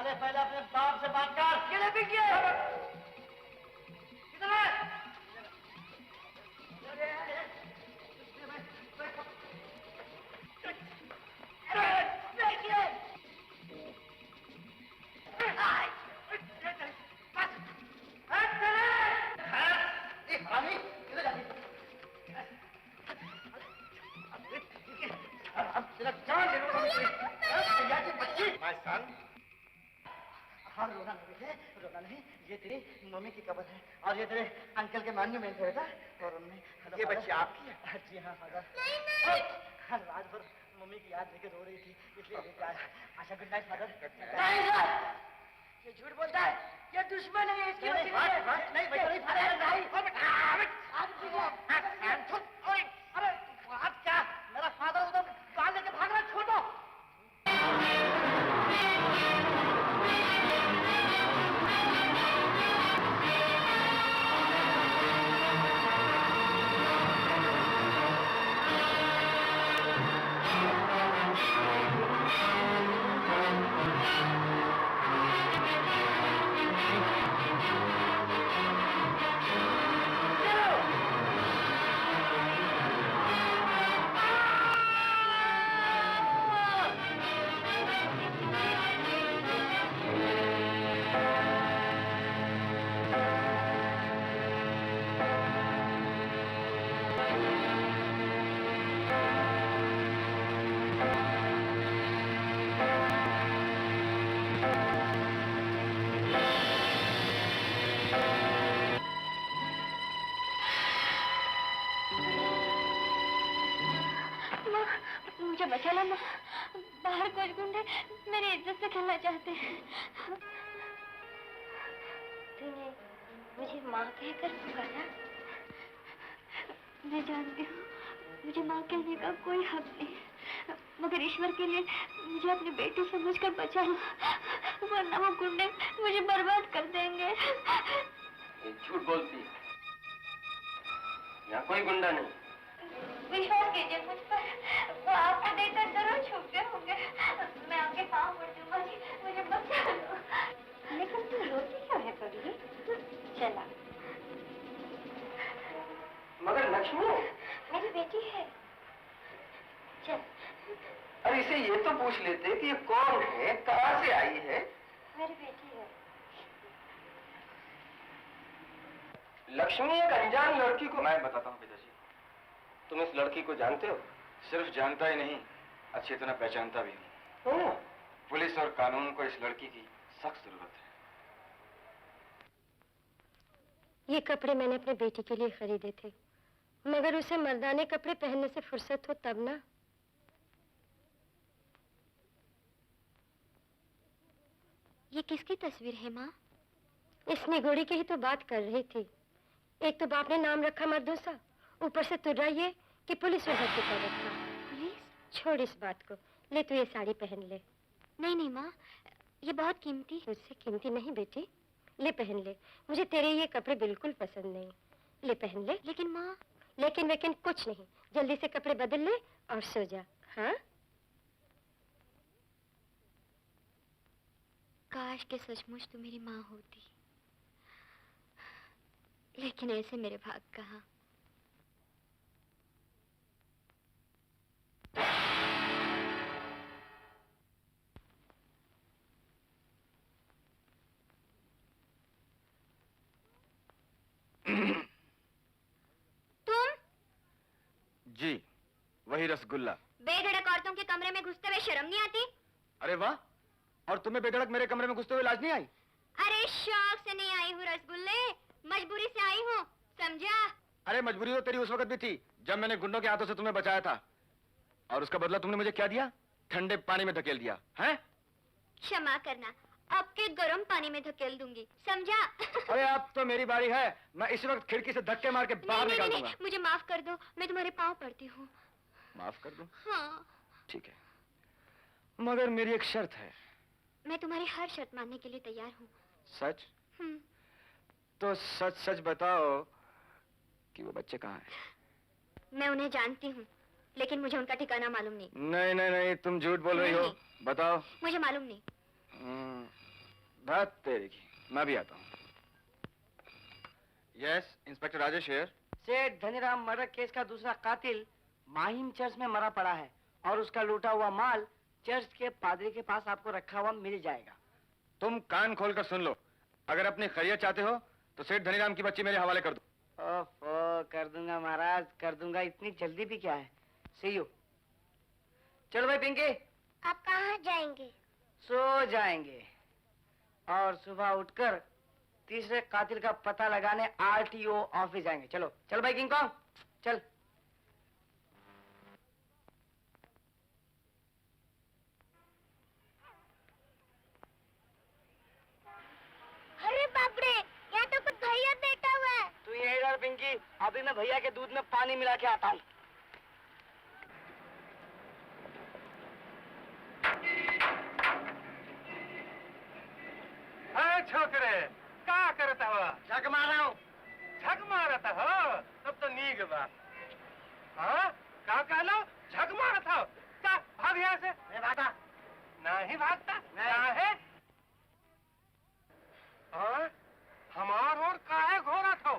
साले पहले अपने बाप से बात कर। किधर बिक गया? किधर है? हाँ, रोना नहीं है, रोना नहीं। ये तेरी मम्मी की कब्र है और ये तेरे अंकल के मॉन्यूमेंट है बेटा। और उनमें ये बच्ची आपकी है? जी हाँ फादर। रात भर मम्मी की याद लेकर रो रही थी, इसलिए लेके आया। आशा गुड नाइट फादर। नहीं सर, ये झूठ बोलता है, ये दुश्मन है, इसकी बच्ची नहीं है। नहीं बेटा नहीं फादर नहीं। अरे बात क्या? मेरा फादर उधर कान लेके भाग रहा, छोड़ दो। मुझे बचा लो माँ, बाहर कुछ गुंडे मेरी इज्जत से खेलना चाहते हैं। तूने मुझे माँ कहकर पुकारा। मैं जानती हूँ मुझे माँ कहने का कोई हक नहीं, मगर ईश्वर के लिए मुझे अपनी बेटी समझकर बचा लो, वरना वो गुंडे मुझे बर्बाद कर देंगे। झूठ बोलती, यहाँ कोई गुंडा नहीं। विश्वास कीजिए मुझ पर, वो आपको देखकर जरूर छूटे होंगे। मैं आपके पाँव पड़ती हूँ, मुझे बचा लो। लेकिन तू रोती क्यों है पगली? चला। मगर लक्ष्मी मेरी बेटी है। चल। अरे इसे ये तो पूछ लेते कि ये कौन है, कहाँ से आई है? मेरी बेटी है। लक्ष्मी एक अनजान लड़की को। मैं बताता हूँ पिताजी। तुम इस लड़की को जानते हो? सिर्फ जानता ही नहीं, अच्छी तरह पहचानता भी हूँ। पुलिस और कानून को इस लड़की की सख्त जरूरत है। ये कपड़े मैंने अपने बेटी के लिए खरीदे थे, मगर उसे मर्दाने कपड़े पहनने से फुर्सत हो तब ना। ये किसकी तस्वीर है माँ? इस निगोड़ी की ही तो बात कर रही थी। एक तो बाप ने नाम रखा मर्दूसा, ऊपर से तुर्रा ये कि पुलिस वजह से कर रखा। पुलिस? छोड़ इस बात को, ले तू ये साड़ी पहन ले। नहीं नहीं माँ, ये बहुत कीमती। मुझसे कीमती नहीं बेटी, ले पहन ले। मुझे तेरे ये कपड़े बिल्कुल पसंद नहीं। ले पहन ले। लेकिन माँ। लेकिन वेकिन कुछ नहीं, जल्दी से कपड़े बदल ले और सो जा। हाँ? काश के सचमुच तू मेरी माँ होती, लेकिन ऐसे मेरे भाग कहाँ। तुम? जी, वही रसगुल्ला। बेधड़क औरतों के कमरे में घुसते हुए शर्म नहीं आती? अरे वाह, और तुम्हें बेधड़क मेरे कमरे में घुसते हुए लाज नहीं आई? अरे शौक से नहीं आई हूँ रसगुल्ले, मजबूरी से आई हूँ, समझा? अरे मजबूरी तो तेरी उस वक्त भी थी जब मैंने गुंडों के हाथों से तुम्हें बचाया था, और उसका बदला तुमने मुझे क्या दिया? ठंडे पानी में धकेल दिया है? क्षमा करना, अब के गर्म पानी में धकेल दूंगी, समझा? अरे अब तो मेरी बारी है, मैं इस वक्त खिड़की से धक्के मार के बाहर निकाल दूंगा। मुझे माफ कर दो, मैं तुम्हारे पाँव पड़ती हूँ। माफ कर दूं? हाँ। ठीक है, मगर मेरी एक शर्त है। मैं तुम्हारी हर शर्त मानने के लिए तैयार हूँ। सच? तो सच सच बताओ कि वो बच्चे कहाँ हैं? मैं उन्हें जानती हूँ, लेकिन मुझे उनका ठिकाना मालूम नहीं। नहीं नहीं नहीं, तुम झूठ बोल रही हो। बताओ। मुझे मालूम नहीं। बात तेरी की, मैं भी आता हूँ। Yes, inspector Rajesh here. सेठ धनीराम मर्डर केस का दूसरा कातिल माहिम चर्च में मरा पड़ा है और उसका लूटा हुआ माल चर्च के पादरी के पास आपको रखा हुआ मिल जाएगा। तुम कान खोलकर सुन लो, अगर अपनी खैरियत चाहते हो तो सेठ धनीराम की बच्ची मेरे हवाले कर दो। ओफो, कर दूंगा महाराज, कर दूंगा। इतनी जल्दी भी क्या है। सी यू। चलो भाई पिंकी, आप कहाँ जाएंगे? सो जाएंगे और सुबह उठकर तीसरे कातिल का पता लगाने आरटीओ ऑफिस जाएंगे। चलो चल भाई किंग कॉन्ग, चल। अरे बाप रे, यहाँ तो कुछ भैया बैठा हुआ है। तू यही रह पिंकी, अभी मैं भैया के दूध में पानी मिला के आता हूँ। छोकरे क्या करता हो? झक मार रहा हूँ। झक मारता हो तब तो नीक बा। हाँ क्या कहलो? झक मारता हो? क्या भाग यहाँ से? मैं भागा नहीं भागता? नहीं। काहे? हाँ हमार और काहे घोरा था?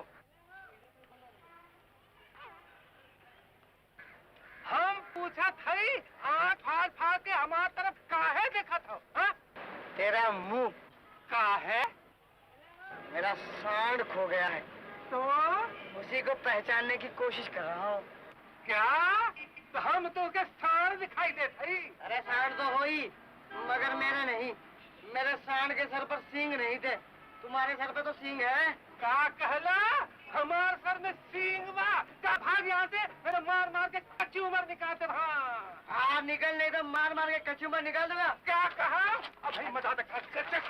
हम पूछा थई आँख फाड़ फाड़ के हमार तरफ काहे देखा था? हाँ? तेरा मुंह का है? मेरा सांड खो गया है, तो उसी को पहचानने की कोशिश कर रहा हूँ। क्या? तो हम तो के सांड दिखाई देते ही। अरे सांड तो हो ही, मगर मेरे नहीं। मेरे सांड के सर पर सींग नहीं थे, तुम्हारे सर पे तो सींग है। क्या कहला? हमार सर में सींग बा? क्या भाग यहाँ से? मेरे मार मार के कच्ची उम्र निकालते। हाँ निकल, नहीं तो मार मार के कच्ची उम्र निकाल दूंगा। क्या कहा? अभी मजा चखा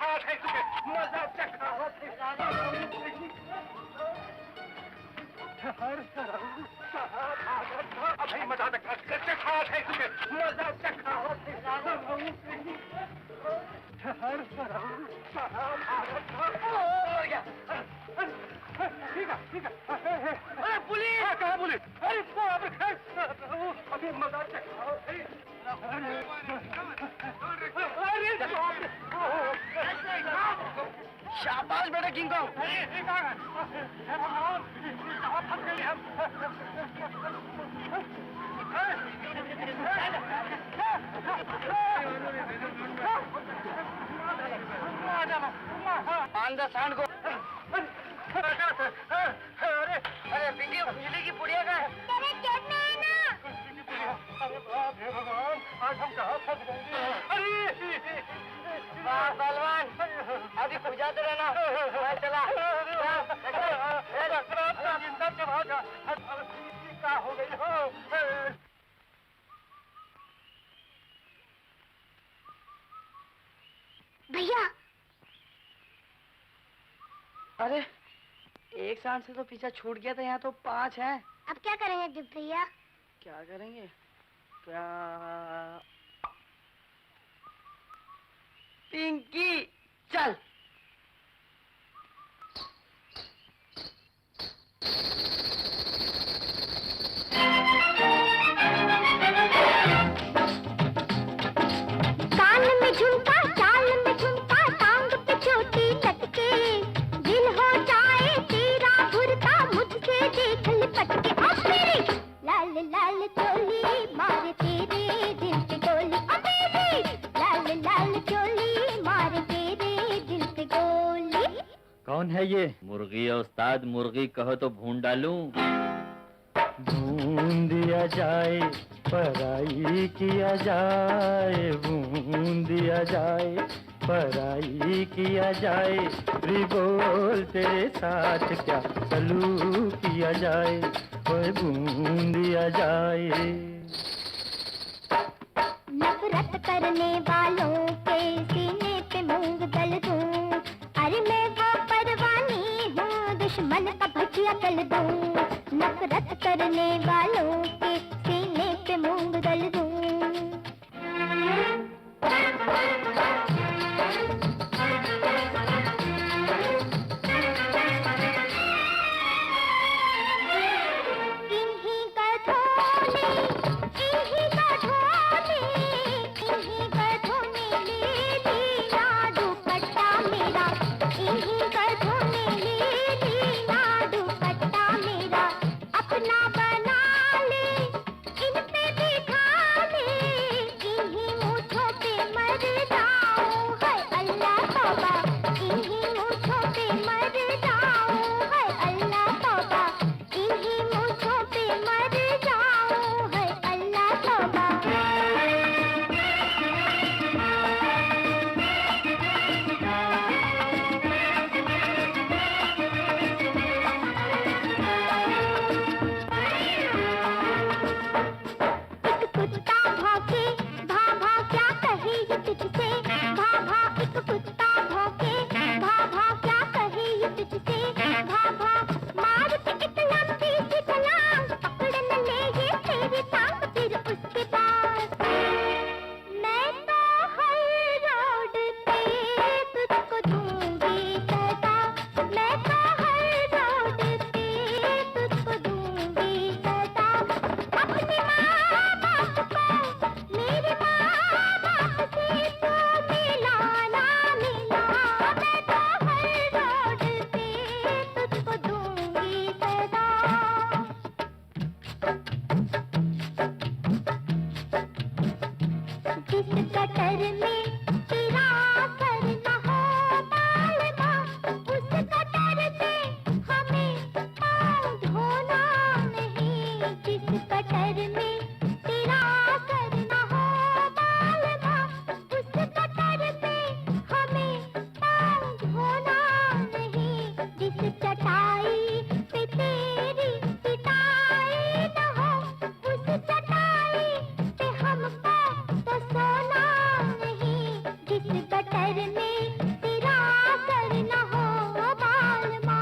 है तुझे, मजा चखा अभी मजा चखा है तुझे, मजा चखा ठीक है। अरे पुलिस! कहाँ पुलिस? अरे बाप रे! अभी मजा चखा। शाबाश बेटा किंग कॉन्ग। आंदा सांड को। अरे पिंकी, बिजली की पुड़िया का है। तेरे जेब में है ना? अरे बाप रे भगवान, आज हम कहाँ फंस गए? अरे वाह बलवान, अभी खुजाते रहना। मैं चला। जिंदा चला जा। क्या हो गई हो? भैया, अरे एक सांड से तो पीछा छूट गया था, यहाँ तो 5 हैं। अब क्या करेंगे दिप भैया? क्या करेंगे? क्या? पिंकी चल। कान में झुमका, चाल में झुमका, टांग पे चोटी लटके, दिल हो जाए तेरा भुरता, मुझसे देख लिपट के। अब मेरी लाल लाल चोली मारे तेरे दिल पे गोली। अब मेरी लाल लाल चोली मारे तेरे दिल पे गोली। कौन है ये? मुर्गी है उस्ताद, मुर्गी कहो तो भून डालूं। भून दिया जाए, पराई किया जाए, भून दिया जाए, पराई किया जाए, री बोल तेरे साथ क्या सलूक किया जाए, ओए भून दिया जाए। नफरत करने वालों के सीने पे मूंग दल दूं, अरे मैं वो परवानी हूँ, दुश्मन का भजिया तल दूं। नफरत करने वालों के सीने पे मूंग दल दूं। इन्हीं गधों ने ले लिया दुपट्टा मेरा। घर में तेरा कर न हो बालमा।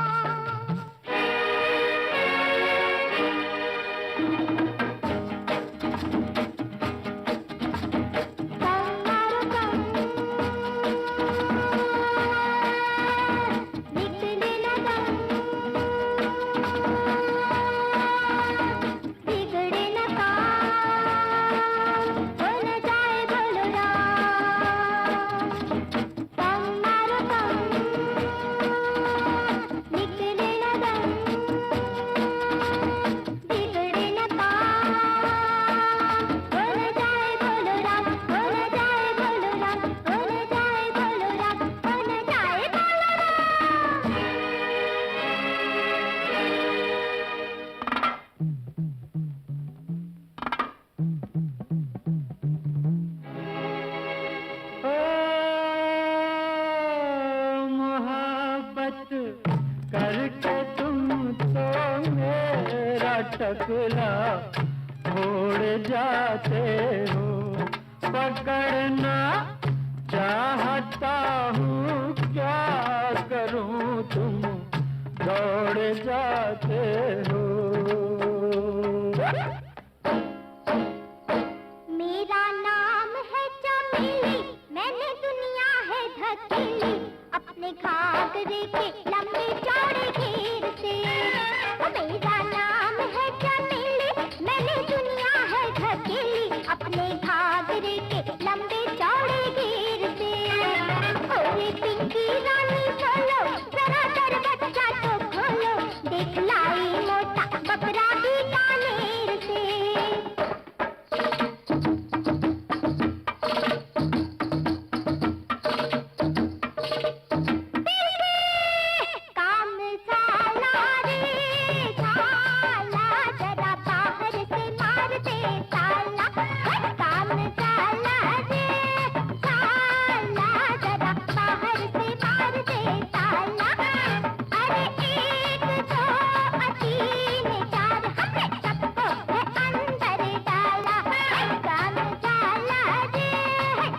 निकले न दम, बिगड़े न काम, हो न जाए बोलो राम। दम मारो दम, निकले न दम, बिगड़े न काम, हो न जाए बोलो राम, हो न जाए बोलो राम, हो न जाए बोलो राम, हो न जाए बोलो राम। मोहब्बत करके तुम तो मेरा टकला छोड़ जाते हो। पकड़ना चाहता हूँ क्या करूँ तुम दौड़ जाते हो। मेरा नाम है चमेली, मैंने दुनिया है धकेली, अपने घाघरे के लंबे चौड़े घेर से। मेरा नाम है चमेली, मैंने दुनिया है धकेली, अपने घाघरे के लंबे चौड़े घेर से। ओरे पिंकी रानी बोलो, जरा दर बच्चा तो खोलो, देख लाई मोटा बकरा भी कानेर से। काम साला रे साला, जरा बाहर से मार दे ताला। काम साला रे साला, जरा बाहर से मार दे ताला। अरे एक दो तीन चार, हमने सबको है अंदर डाला। काम साला रे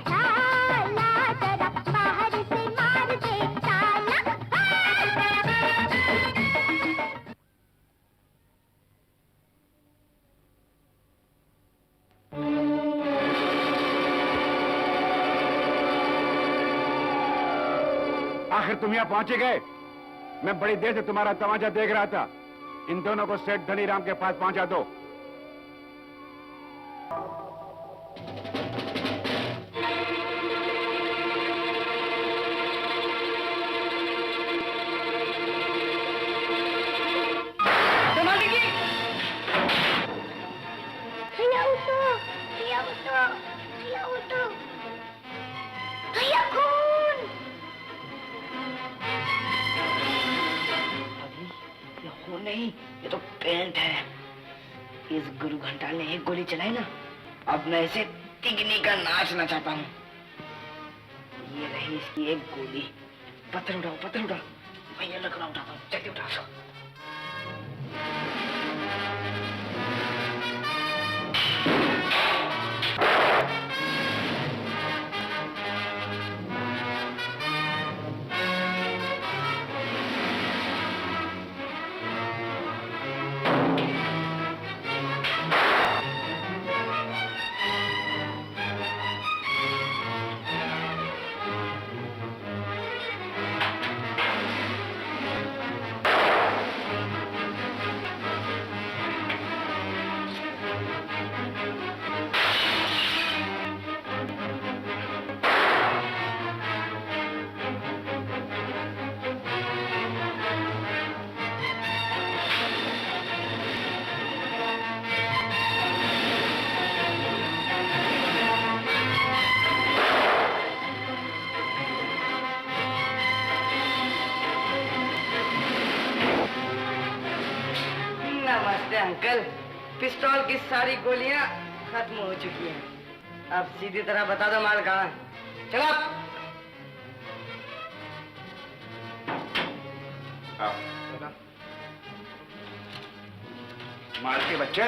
साला, जरा बाहर से मार दे ताला। आखिर तुम यहाँ पहुंचे गए। मैं बड़ी देर से तुम्हारा तमाचा देख रहा था। इन दोनों को सेठ धनीराम के पास पहुंचा दो। भैया उठो, भैया उठो, भैया उठो, भैया खून। ये खून नहीं, ये तो पेंट है। इस गुरु घंटा ने एक गोली चलाई ना, अब मैं इसे तिगनी का नाच नचाता हूँ। ये रही इसकी एक गोली। पत्थर उठाओ, पत्थर उठाओ। भैया लकड़ा उठाता हूँ, जल्दी उठा सो। नमस्ते अंकल। पिस्तौल की सारी गोलियां खत्म हो चुकी हैं। अब सीधी तरह बता दो माल कहाँ है। चलो माल के बच्चे,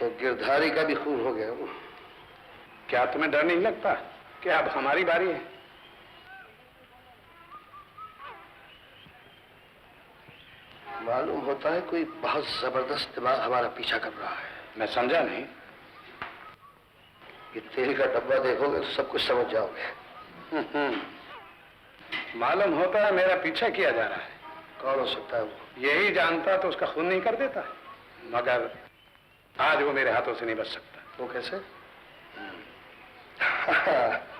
तो गिरधारी का भी खून हो गया। क्या तुम्हें डर नहीं लगता कि अब हमारी बारी है? मालूम होता है कोई बहुत जबरदस्त दिमाग हमारा पीछा कर रहा है। मैं समझा नहीं। ये तेल का डब्बा देखोगे तो सब कुछ समझ जाओगे। मालूम होता है मेरा पीछा किया जा रहा है। कौन हो सकता है वो? यही जानता तो उसका खून नहीं कर देता, मगर आज वो मेरे हाथों से नहीं बच सकता। वो कैसे?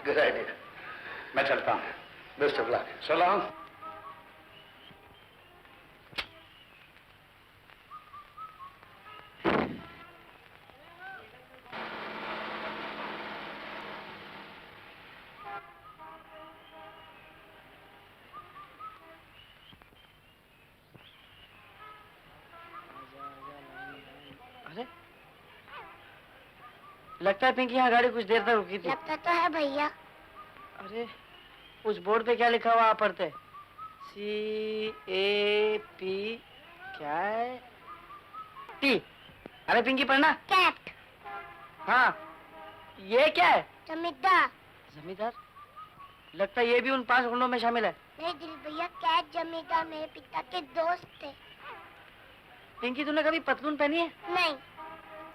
Good idea. मैं चलता हूँ। Best of luck. सलाम। अरे लगता है पिंकी यहाँ गाड़ी कुछ देर तक रुकी थी। लगता तो है भैया। अरे उस बोर्ड पे क्या लिखा हुआ आप पढ़ते? CAP क्या है? T। अरे पिंकी पढ़ना। कैट। हाँ ये क्या है? जमींदार। जमींदार? लगता है ये भी उन 5 गुंडों में शामिल है। नहीं दिल भैया, कैट जमींदार मेरे पिता के दोस्त थे। पिंकी तूने कभी पतलून पहनी है? नहीं।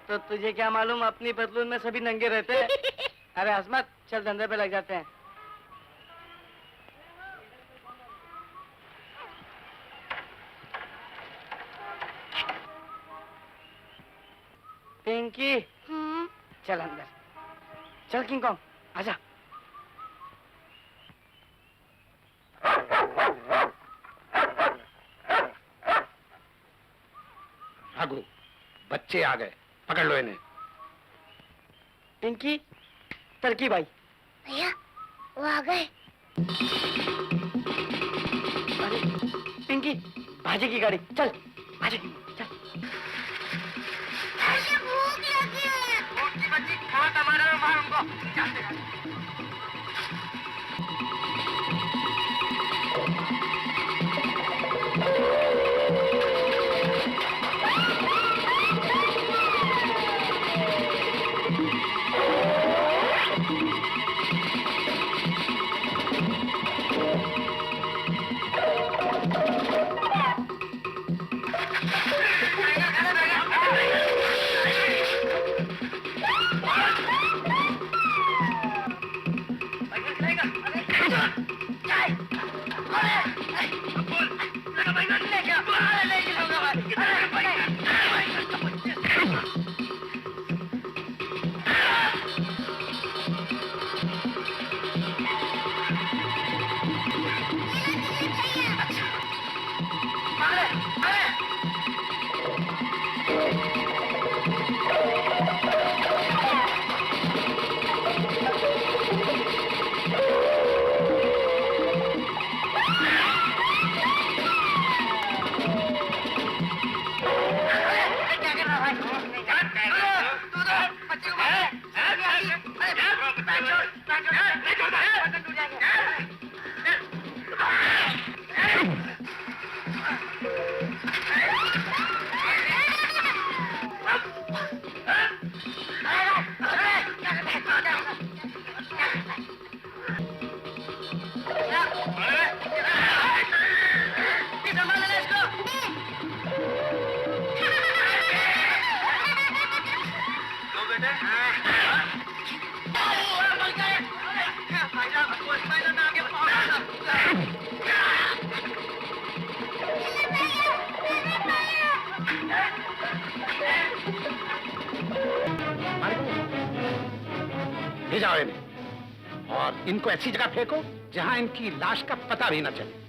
तो तुझे क्या मालूम अपनी पतलून में सभी नंगे रहते हैं। अरे हसमत चल धंधे पे लग जाते हैं। पिंकी चल अंदर चल। किंग कॉन्ग आजा। भागो, बच्चे आ गए, पकड़ लो इन्हें। पिंकी तरकी भाई। भैया वो आ गए। अरे पिंकी भाजी की गाड़ी चल। भाजी चल। भूख लगी है। भूख की बच्ची खा टमाटर में मार उनको। जाते ले जाओ इन्हें और इनको ऐसी जगह फेंको जहां इनकी लाश का पता भी न चले।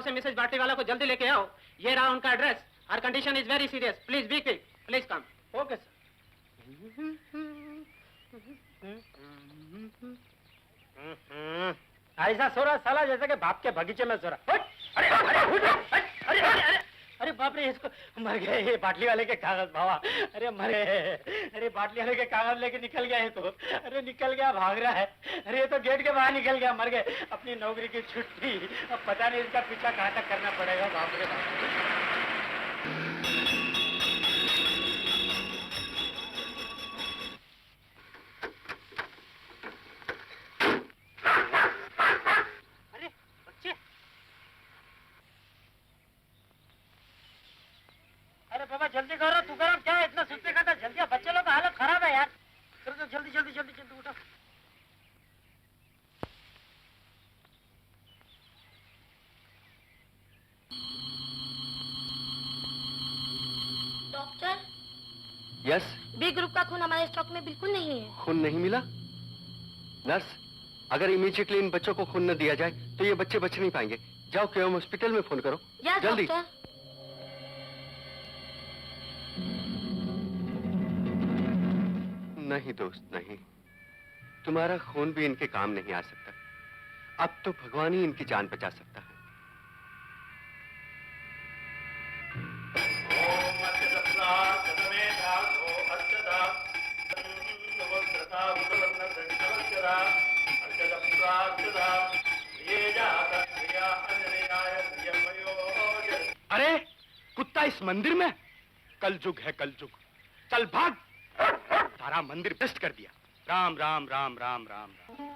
से मिसेज बाटली वाला को जल्दी लेके आओ। ये रहा उनका address. Our condition is very serious. Please be quick. Please come. Okay sir. ऐसा सो रहा साला जैसे कि बाप के बगीचे में सो रहा। अरे अरे अरे अरे अरे बाप रे, इसको मर गए ये बाटली वाले के कागज बाबा। अरे मर गए। अरे बाटली वाले के कागज लेके निकल गया है तो। अरे निकल गया, भाग रहा है। अरे ये तो गेट के बाहर निकल गया, मर गए। अपनी नौकरी की छुट्टी। अब पता नहीं इसका पीछा कहाँ तक करना पड़ेगा। बाप रे बाप। बाबा जल्दी करो, तू करो, क्या इतना सुस्ती खाता? जल्दी, बच्चे लोग का हालत खराब है यार। चलो जल्दी जल्दी जल्दी जल्दी उठो। Doctor, yes. बी ग्रुप का खून हमारे स्टॉक में बिल्कुल नहीं है। खून नहीं मिला? नर्स, अगर इमीडिएटली इन बच्चों को खून न दिया जाए तो ये बच्चे बच नहीं पाएंगे। जाओ केएम हॉस्पिटल में फोन करो। जल्दी। डॉक्टर। नहीं दोस्त नहीं, तुम्हारा खून भी इनके काम नहीं आ सकता। अब तो भगवान ही इनकी जान बचा सकता है। अरे कुत्ता इस मंदिर में? कलयुग है कलयुग। चल भाग। सारा मंदिर भ्रष्ट कर दिया। राम राम राम राम राम राम।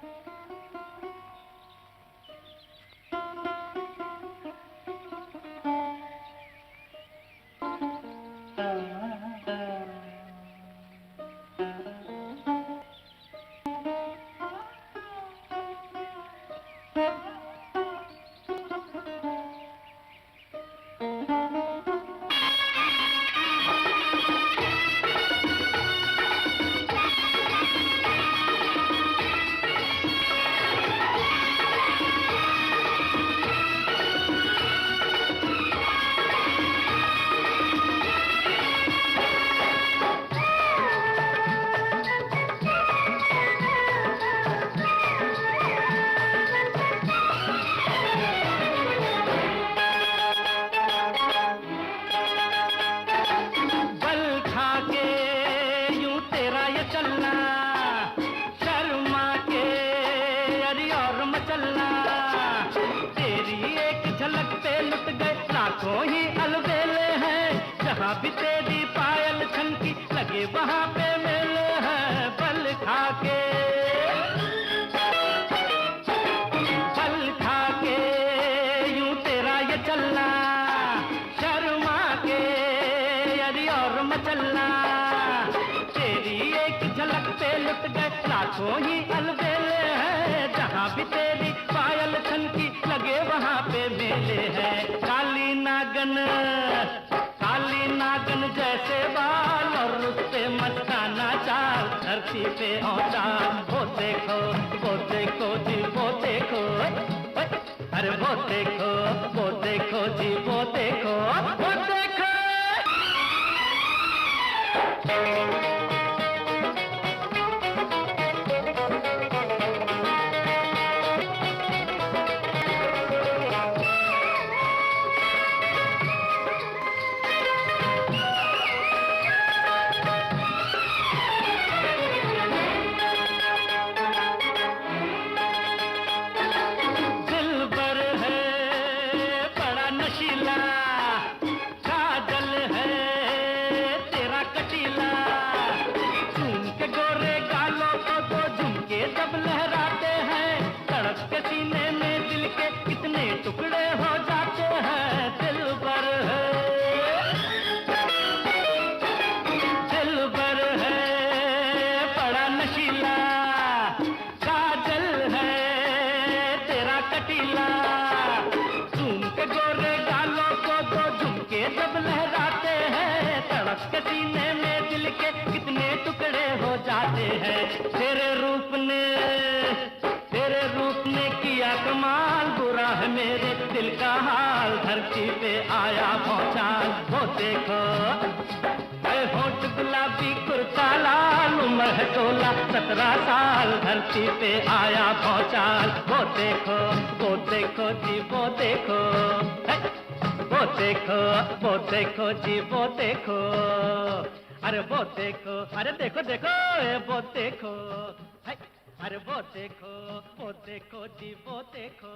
भी तेरी पायल छनकी लगे वहाँ पे मेले हैं बल खा के यूं तेरा ये चलना शर्मा के अरे और मचलना तेरी एक झलक पे लुट गए लाखों ही अलबेले हैं जहाँ भी तेरी पायल छनकी लगे वहाँ पे मेले हैं काली नागन जैसे बाल और उस पे मस्ताना चाल धरती पे औचाल वो देखो जी वो देखो अरे वो देखो जी वो देखो टुकड़े हो जाते हैं दिल भर है बड़ा नशीला काजल है तेरा कटीला झूम के गोरे गालों को दो झुमके जब लहराते हैं तड़प के सीने में दिल के कितने टुकड़े हो जाते हैं तेरे रूप ने किया कमाल बुरा है मेरे दिल पे आया भौचाल, वो देखो होठ गुलाबी कुर्ता लाल, उम्र है 16-17 साल, धरती पे आया भौचाल, वो देखो जी वो देखो, वो देखो जी वो देखो, अरे वो देखो, अरे देखो देखो वो देखो, अरे वो देखो जी वो देखो।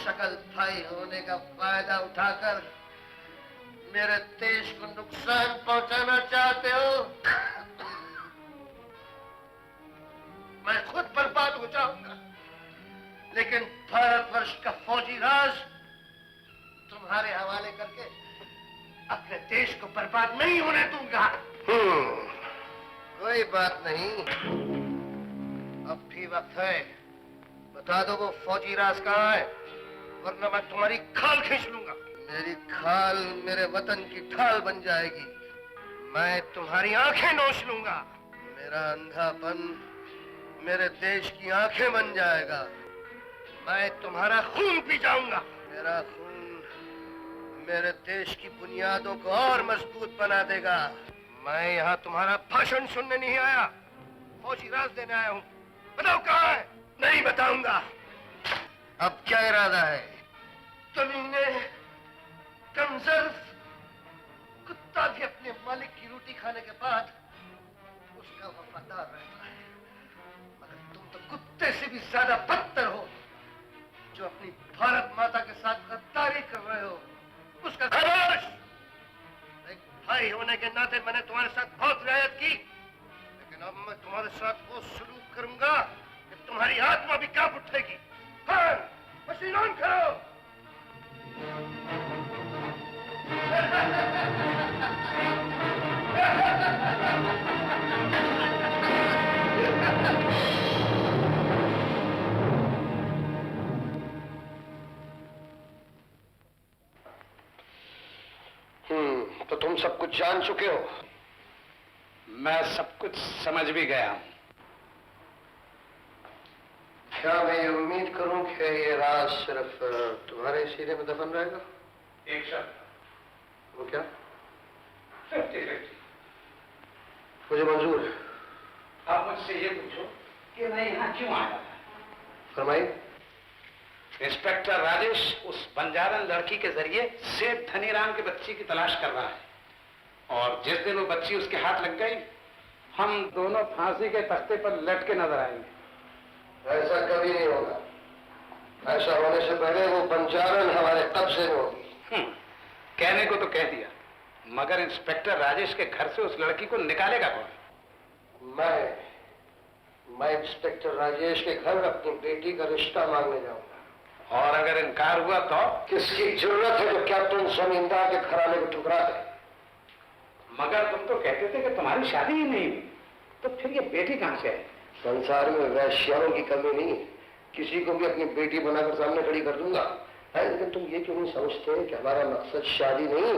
शकल भाई होने का फायदा उठाकर मेरे देश को नुकसान पहुंचाना चाहते हो। मैं खुद बर्बाद हो जाऊंगा, लेकिन भारतवर्ष का फौजी राज तुम्हारे हवाले करके अपने देश को बर्बाद नहीं होने दूंगा। कोई बात नहीं, अब भी वक्त है। बता दो वो फौजी राज कहाँ है, वरना मैं तुम्हारी खाल खींच लूंगा। मेरी खाल मेरे वतन की ढाल बन जाएगी, मैं तुम्हारी आंखें नोच लूंगा। मेरा अंधापन मेरे देश की आंखें बन जाएगा, मैं तुम्हारा खून पी जाऊंगा। मेरा खून मेरे देश की बुनियादों को और मजबूत बना देगा। मैं यहाँ तुम्हारा भाषण सुनने नहीं आया, फौजी राज देने आया हूँ। बताओ कहाँ है? नहीं बताऊंगा। अब क्या इरादा है? कमीने, कमजर्फ, कुत्ता भी अपने मालिक की रोटी खाने के बाद उसका वफादार रहता है, मगर तुम तो कुत्ते से भी ज्यादा बदतर हो, जो अपनी भारत माता के साथ गद्दारी कर रहे हो। उसका खामोश। एक भाई होने के नाते मैंने तुम्हारे साथ बहुत रियायत की, लेकिन अब मैं तुम्हारे साथ वो सलूक करूंगा कि तुम्हारी आत्मा भी कांप उठेगी। मशीन ऑन करो। तो तुम सब कुछ जान चुके हो। मैं सब कुछ समझ भी गया हूं। क्या मैं ये उम्मीद करूं कि ये राज सिर्फ तुम्हारे सीने में दफन रहेगा? एक शर्त। वो क्या? 50-50। मुझे मंजूर है। आप मुझसे ये पूछो कि मैं यहाँ क्यों आया था। फरमाइए। इंस्पेक्टर राजेश उस बंजारन लड़की के जरिए सेठ धनीराम के बच्ची की तलाश कर रहा है, और जिस दिन वो बच्ची उसके हाथ लग गई, हम दोनों फांसी के तख्ते पर लटके नजर आएंगे। ऐसा कभी नहीं होगा। ऐसा होने से पहले वो बंजारन हमारे कब्जे में होगी। कहने को तो कह दिया, मगर इंस्पेक्टर राजेश के घर से उस लड़की को निकालेगा कौन? मैं इंस्पेक्टर राजेश के घर अपनी बेटी का रिश्ता मांगने जाऊंगा। और अगर इनकार हुआ तो? किसकी जरूरत है जो कैप्टन जमींदार के घराने को ठुकरा दे? मगर तुम तो कहते थे कि तुम्हारी शादी ही नहीं हुई, तो फिर ये बेटी कहां से है? संसार में वैश्याओं की कमी नहीं, किसी को भी अपनी बेटी बनाकर सामने खड़ी कर दूंगा। लेकिन तुम ये क्यों नहीं समझते कि हमारा मकसद शादी नहीं,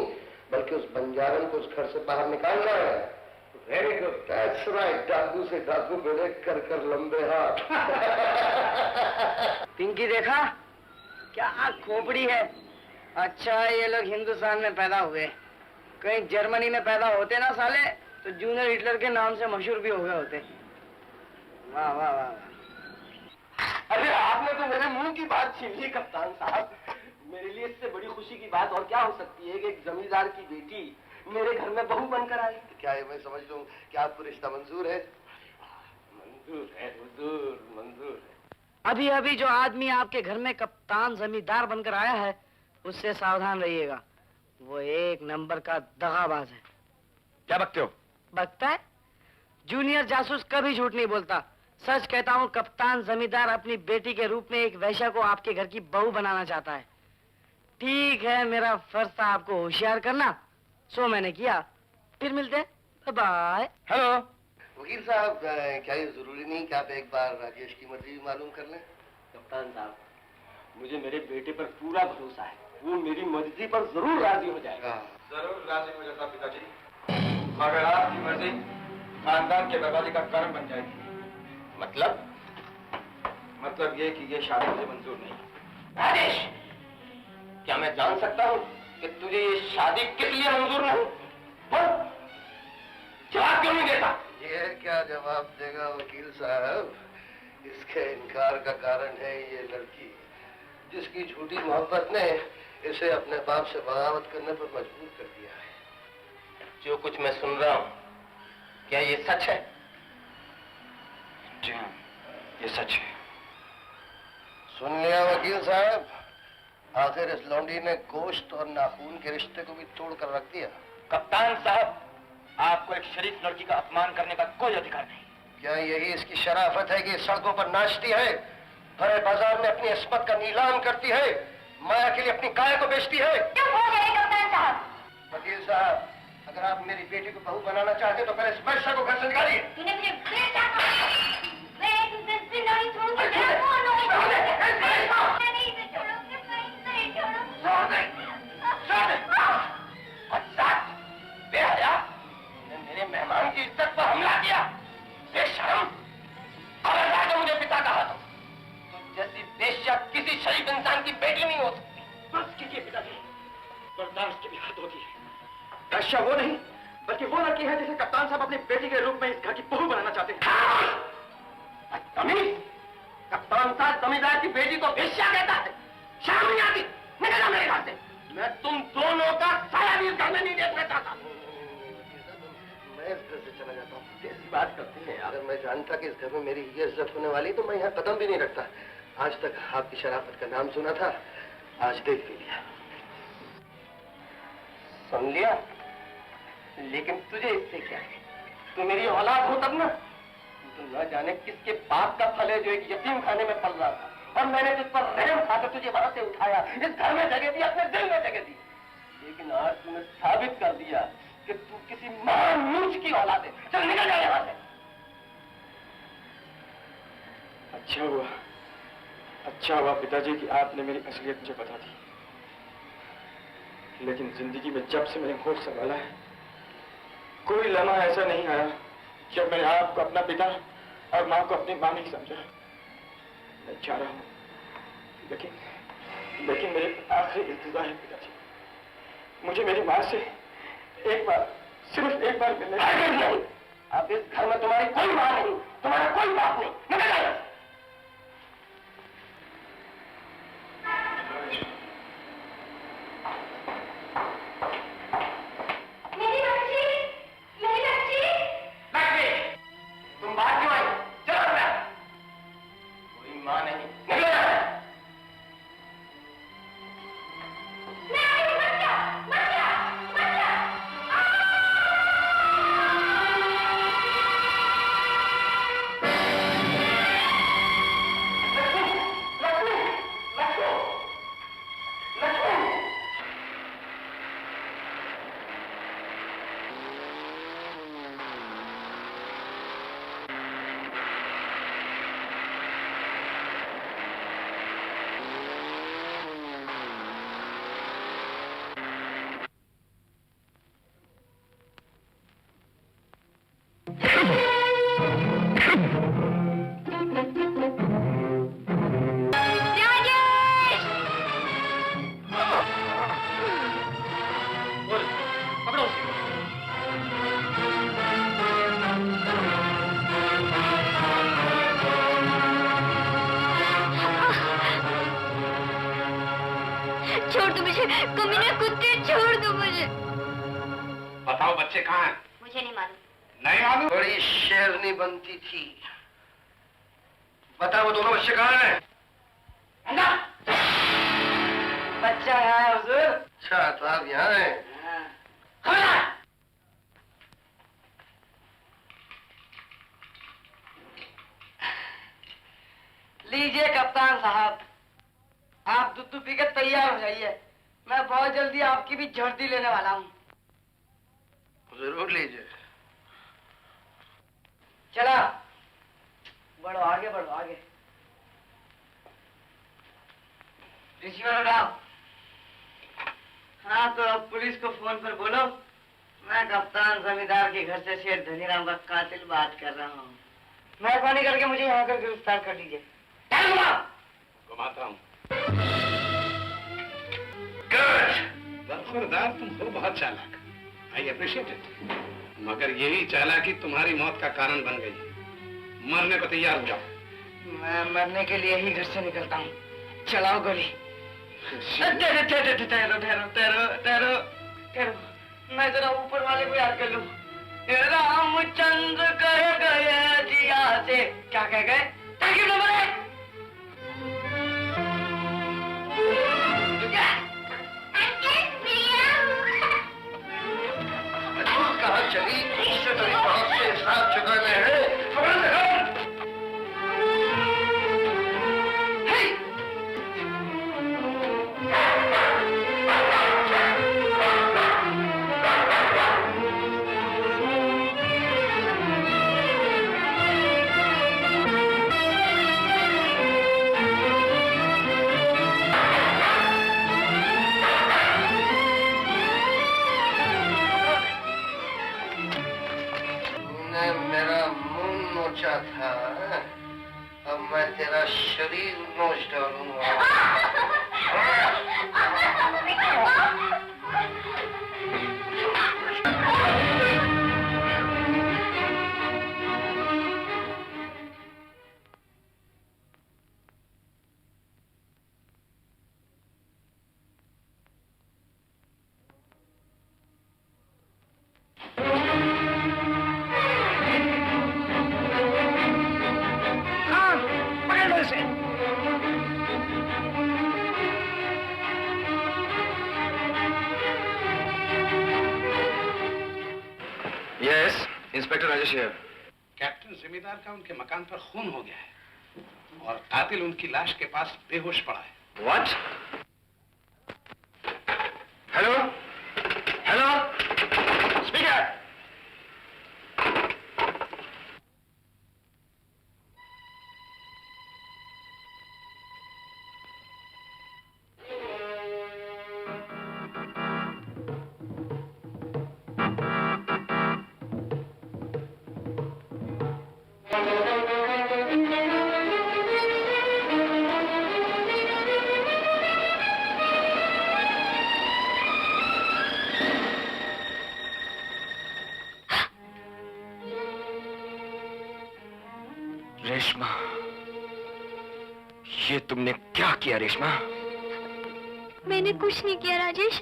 बल्कि उस बंजारन को उस घर से बाहर निकालना है। Very good. That's right. डाकू से डाकू मिले, कर कर लंबे हाथ। पिंकी देखा क्या खोपड़ी है। अच्छा ये लोग हिंदुस्तान में पैदा हुए, कहीं जर्मनी में पैदा होते ना साले तो जूनियर हिटलर के नाम से मशहूर भी हो गए होते। वाह वाह वाह। अरे आपने तो मेरे मुंह की बात छीन ली कप्तान साहब। मेरे लिए इससे बड़ी खुशी की बात और क्या हो सकती है कि एक जमींदार की बेटी मेरे घर में बहू बनकर आई। तो क्या है, मैं समझ लूं कि आपको रिश्ता मंजूर है? मंजूर है हुजूर, मंजूर है। अभी अभी जो आदमी आपके घर में कप्तान जमींदार बनकर आया है, उससे सावधान रहिएगा, वो एक नंबर का दगाबाज है। क्या बकते हो? बकता है? जूनियर जासूस कभी झूठ नहीं बोलता, सच कहता हूँ, कप्तान जमींदार अपनी बेटी के रूप में एक वैश्या को आपके घर की बहू बनाना चाहता है। ठीक है, मेरा फर्ज था आपको होशियार करना, सो मैंने किया। फिर मिलते हैं, बाय। हेलो वकील साहब, क्या ये जरूरी नहीं कि आप एक बार राजेश की मर्जी भी मालूम कर लें? कप्तान साहब, मुझे मेरे बेटे पर पूरा भरोसा है, वो मेरी मर्जी पर जरूर राजी हो जाएगा। जरूर राजी हो जाता पिताजी, मगर आपकी मर्जी खानदान के बर्बादी का कारण बन जाएगी। मतलब ये कि ये शादी मुझे मंजूर नहीं। राजेश, क्या मैं जान सकता हूँ कि तुझे ये शादी किस लिए मंजूर नहीं? जवाब क्यों नहीं देता? ये क्या जवाब देगा वकील साहब? इसके इनकार का कारण है ये लड़की, जिसकी झूठी मोहब्बत ने इसे अपने बाप से बगावत करने पर मजबूर कर दिया है। जो कुछ मैं सुन रहा हूँ, क्या ये सच है? जी हाँ, ये सच है। सुन लिया वकील साहब, आखिर इस लौंडी ने गोश्त और नाखून के रिश्ते को भी तोड़ कर रख दिया। कप्तान साहब, आपको एक शरीफ लड़की का अपमान करने का कोई अधिकार नहीं। क्या यही इसकी शराफत है कि सड़कों पर नाचती है, भरे बाजार में अपनी इस्मत का नीलाम करती है, माया के लिए अपनी काया को बेचती है? चुप हो जाइए कप्तान साहब। वकील साहब, अगर आप मेरी बेटी को बहू बनाना चाहते तो पहले इस वैश्या को घर से निकालिए। तूने मुझे बेटा कहा। मैं तुझसे जिंदा नहीं छोड़ूंगी। तेरा कौन होगी? मैं नहीं इसे छोड़ूंगी, मैं नहीं छोड़ूंगी। मेरे मेहमान की इज्जत पर हमला किया, बेशरम। खबरदार जो मुझे पिता कहा तो जैसी बेश्या किसी शरीफ इंसान की बेटी नहीं हो सकती। बस कीजिए पिताजी, बर्दाश्त की भी हद होती है। वैश्या वो नहीं, बल्कि वो लड़की है जिसे कप्तान साहब अपनी बेटी के रूप में इस घर की बहू बनाना चाहते हैं। तमीज! कप्तान साहब जमींदार की बेटी को बेश्या कहता है? शर्म नहीं आती? निकल जा मेरे घर से। मैं तुम दोनों का साया भी इस घर में नहीं देखना चाहता। मैं इस घर से चला जाता हूँ। कैसी बात करती हैं? अगर मैं जानता कि इस घर में मेरी ये इज्जत होने वाली तो मैं यहाँ कदम भी नहीं रखता। आज तक आपकी शराफत का नाम सुना था, आज देख भी लिया। सुन लिया? लेकिन तुझे इससे क्या है? तू मेरी औलाद हो तब ना। तो न जाने किसके बाप का फल है जो एक यतीम खाने में पल रहा था, और मैंने तुझ पर रहम खाकर तुझे वहां से उठाया, इस घर में जगह दी, अपने दिल में जगह दी। लेकिन आज तूने साबित कर दिया कि तू किसी महान मूर्ख की औलाद है। चल निकल जा यहाँ से। अच्छा हुआ पिताजी कि आपने मेरी असलियत मुझे बता दी। लेकिन जिंदगी में जब से मैंने होश संभाला है, कोई लम्हा ऐसा नहीं आया जब मैंने आपको अपना पिता और माँ को अपनी माँ नहीं समझा। मैं चाह रहा हूँ, लेकिन मेरी आखिरी इल्तिजा है पिताजी, मुझे मेरी माँ से एक बार, सिर्फ एक बार मिलने। नहीं, अब इस घर में तुम्हारी कोई माँ नहीं, तुम्हारा कोई बाप नहीं। निकल जाओ। तुम बाहर क्यों आई? चलो अंदर। कोई माँ नहीं, निकल जाओ। छोड़ दो मुझे, कमीने कुत्ते, छोड़ दो मुझे। बताओ बच्चे कहाँ हैं? मुझे नहीं मालूम। नहीं मालूम? बड़ी शेरनी बनती थी। बता वो दोनों बच्चे कहाँ हैं? बच्चा है हुजूर। अच्छा, तो आप यहाँ हैं। दूध पी के तैयार हो जाइए। मैं बहुत जल्दी आपकी भी झड़ती लेने वाला हूँ। जरूर लीजिए। चला, बढ़ो आगे, बढ़ो आगे। रिसीवर उठाओ। हाँ, तो अब पुलिस को फोन पर बोलो, मैं कप्तान जमींदार के घर से शेर धनीराम का कातिल बात कर रहा हूँ। मेहरबानी करके मुझे यहाँ कर गिरफ्तार कर लीजिए। घुमाता हूँ। बरखुरदार, तुम हो बहुत चालाक। I appreciate it. मगर यही चालाकी तुम्हारी मौत का कारण बन गई। मरने को तैयार हो जाओ। मैं मरने के लिए ही घर से निकलता हूँ। चलाओ गोली। ठहरो ठहरो ठहरो ठहरो ठहरो ठहरो, मैं जरा ऊपर वाले को याद कर लूं। रामचंद्र कह गए जिया से, क्या कह गए? ताकि न मरे। कहाँ चली? उससे तो बहुत से हिसाब चुकाने हैं। था, अब मैं तेरा शरीर नोच डालूंगा। इंस्पेक्टर राजेश है। कैप्टन जिम्मेदार का उनके मकान पर खून हो गया है और कातिल उनकी लाश के पास बेहोश पड़ा है। What? Hello hello speaker. Reshma, ये तुमने क्या किया रेशमा? मैंने कुछ नहीं किया राजेश,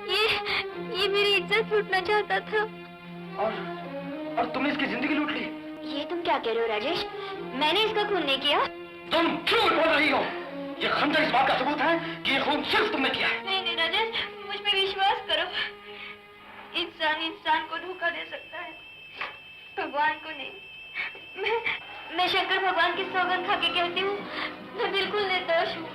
ये मेरी इज्जत लूटना चाहता था। और तुमने इसकी जिंदगी लूट ली। ये तुम क्या कह रहे हो राजेश? मैंने इसका खून नहीं किया। तुम झूठ बोल रही हो। ये खंजर इस बात का सबूत है कि ये खून सिर्फ तुमने किया है। नहीं राजेश, मुझ पे विश्वास करो। इंसान इंसान को धोखा दे सकता है, भगवान को नहीं। मैं शंकर भगवान की सौगंध खा के कहती हूँ, मैं बिल्कुल निर्दोष हूँ।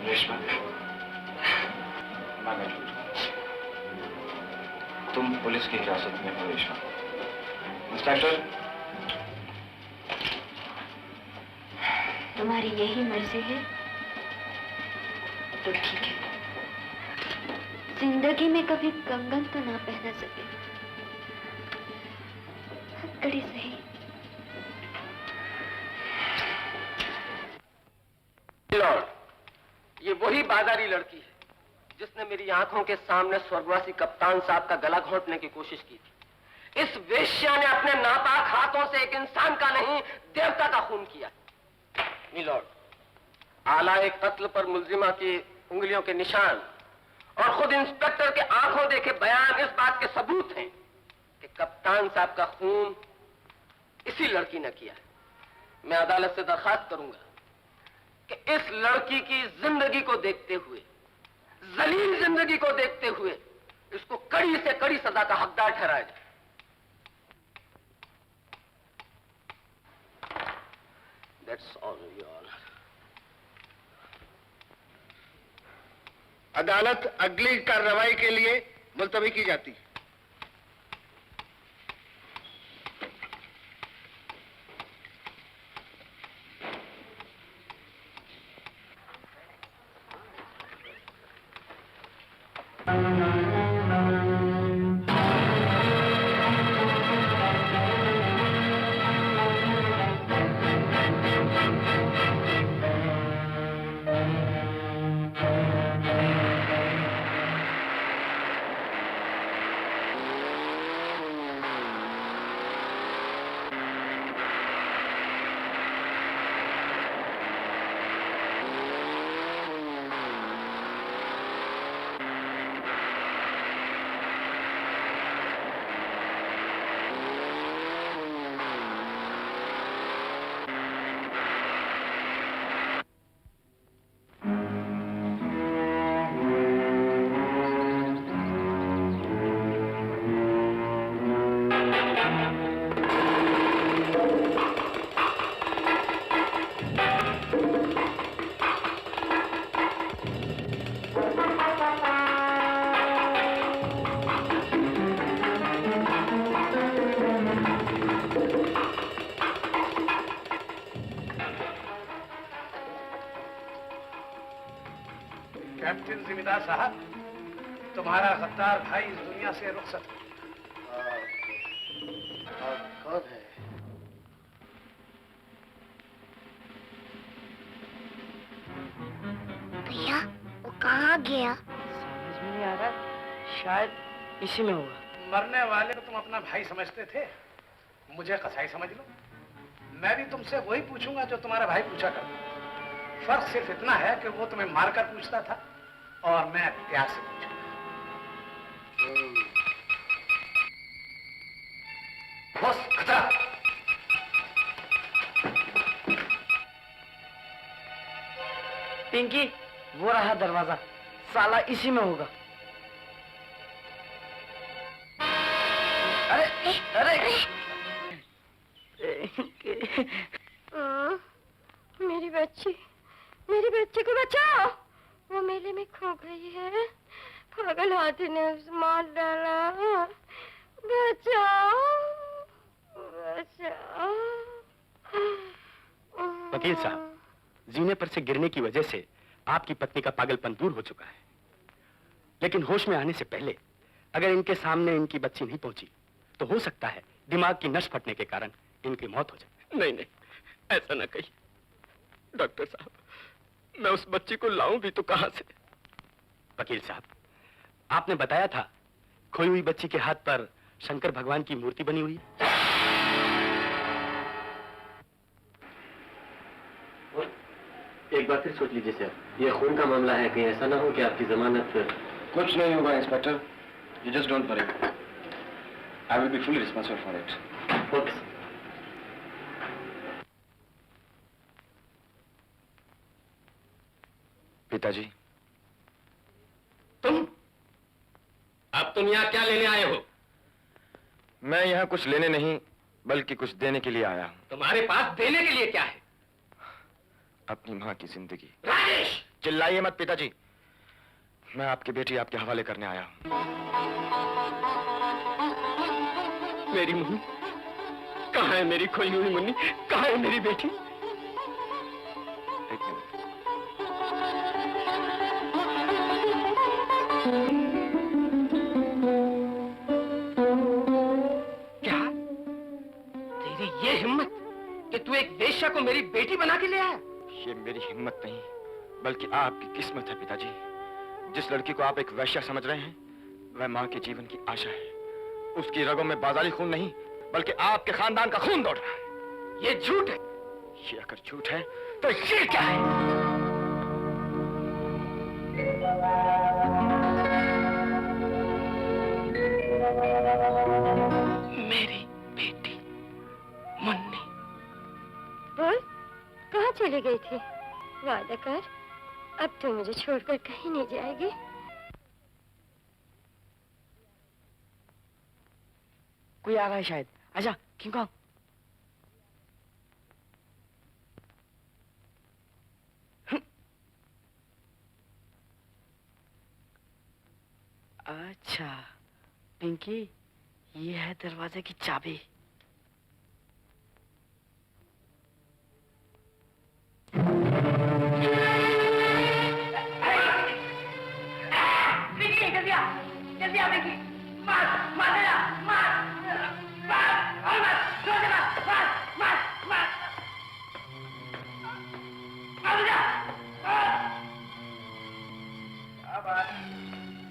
रेशमा, तुम पुलिस की हिरासत में हो रेशमा। इंस्पेक्टर, तुम्हारी यही मर्जी है तो ठीक है। जिंदगी में कभी कंगन तो ना पहना सके, कड़ी सही। लॉर्ड, ये वही बाजारी लड़की है जिसने मेरी आंखों के सामने स्वर्गवासी कप्तान साहब का गला घोंटने की कोशिश की थी। इस वेश्या ने अपने नापाक हाथों से एक इंसान का नहीं, देवता का खून किया। मिलॉर्ड, आला एक कत्ल पर मुलजिमा की उंगलियों के निशान और खुद इंस्पेक्टर के आंखों देखे बयान इस बात के सबूत हैं कि कप्तान साहब का खून इसी लड़की ने किया है। मैं अदालत से दरखास्त करूंगा कि इस लड़की की जिंदगी को देखते हुए, जलील जिंदगी को देखते हुए, इसको कड़ी से कड़ी सजा का हकदार ठहराया जाए। That's all your honour. अदालत अगली कार्रवाई के लिए मुलतवी की जाती है। कैप्टन जिमीदार साहब, तुम्हारा गद्दार भाई इस दुनिया से रुखसत हो। कौन है? भैया वो कहाँ गया? समझ में नहीं आ रहा, शायद इसी में होगा। मरने वाले को तुम अपना भाई समझते थे, मुझे कसाई समझ लो। मैं भी तुमसे वही पूछूंगा जो तुम्हारा भाई पूछा करता। फर्क सिर्फ इतना है कि वो तुम्हें मारकर पूछता था और मैं प्यार से पूछूंगा। बॉस, खतरा! पिंकी, वो रहा दरवाजा, साला इसी में होगा। अरे अरे मेरी बच्ची को बचाओ, वो मेले में खो गई है, पागल हाथी ने उसे मार डाला, बचाओ बचाओ। वकील साहब, जीने पर से गिरने की वजह से आपकी पत्नी का पागलपन दूर हो चुका है, लेकिन होश में आने से पहले अगर इनके सामने इनकी बच्ची नहीं पहुंची तो हो सकता है दिमाग की नस फटने के कारण इनकी मौत हो जाए। नहीं नहीं, ऐसा ना कहिए डॉक्टर साहब, मैं उस बच्ची को लाऊं भी तो कहां से? वकील साहब, आपने बताया था खोई हुई बच्ची के हाथ पर शंकर भगवान की मूर्ति बनी हुई है। एक बार फिर सोच लीजिए सर, ये खून का मामला है, कहीं ऐसा ना हो कि आपकी जमानत। कुछ नहीं होगा inspector, you just don't worry, I will be fully responsible for it. Okay sir. पिताजी, तुम यहाँ क्या लेने आए हो? मैं यहाँ कुछ लेने नहीं बल्कि कुछ देने के लिए आया हूँ। तुम्हारे पास देने के लिए क्या है? अपनी माँ की जिंदगी। राजेश! चिल्लाइए मत पिताजी, मैं आपकी बेटी आपके हवाले करने आया हूँ। मेरी मुन्नी कहाँ है? मेरी खोई हुई मुन्नी कहाँ है? मेरी बेटी? एक मिनट। क्या तेरी ये हिम्मत कि तू एक वेश्या को मेरी बेटी बना के ले आया? ये मेरी हिम्मत नहीं बल्कि आपकी किस्मत है पिताजी। जिस लड़की को आप एक वैश्या समझ रहे हैं वह माँ के जीवन की आशा है। उसकी रगों में बाजारी खून नहीं बल्कि आपके खानदान का खून दौड़ रहा है। ये झूठ है। ये अगर झूठ है तो ये क्या है? मेरी बेटी मुन्नी। बोल, कहाँ चली गई थी? वादा कर, अब तो मुझे छोड़कर कहीं नहीं जाएगी। कोई आ गया शायद। आजा किंग कॉन्ग। अच्छा पिंकी, ये है दरवाजे की चाबी। जल्दी आ विकी, मार मार देना, मार मार और मार, जोर से मार मार मार मार जा। अब आज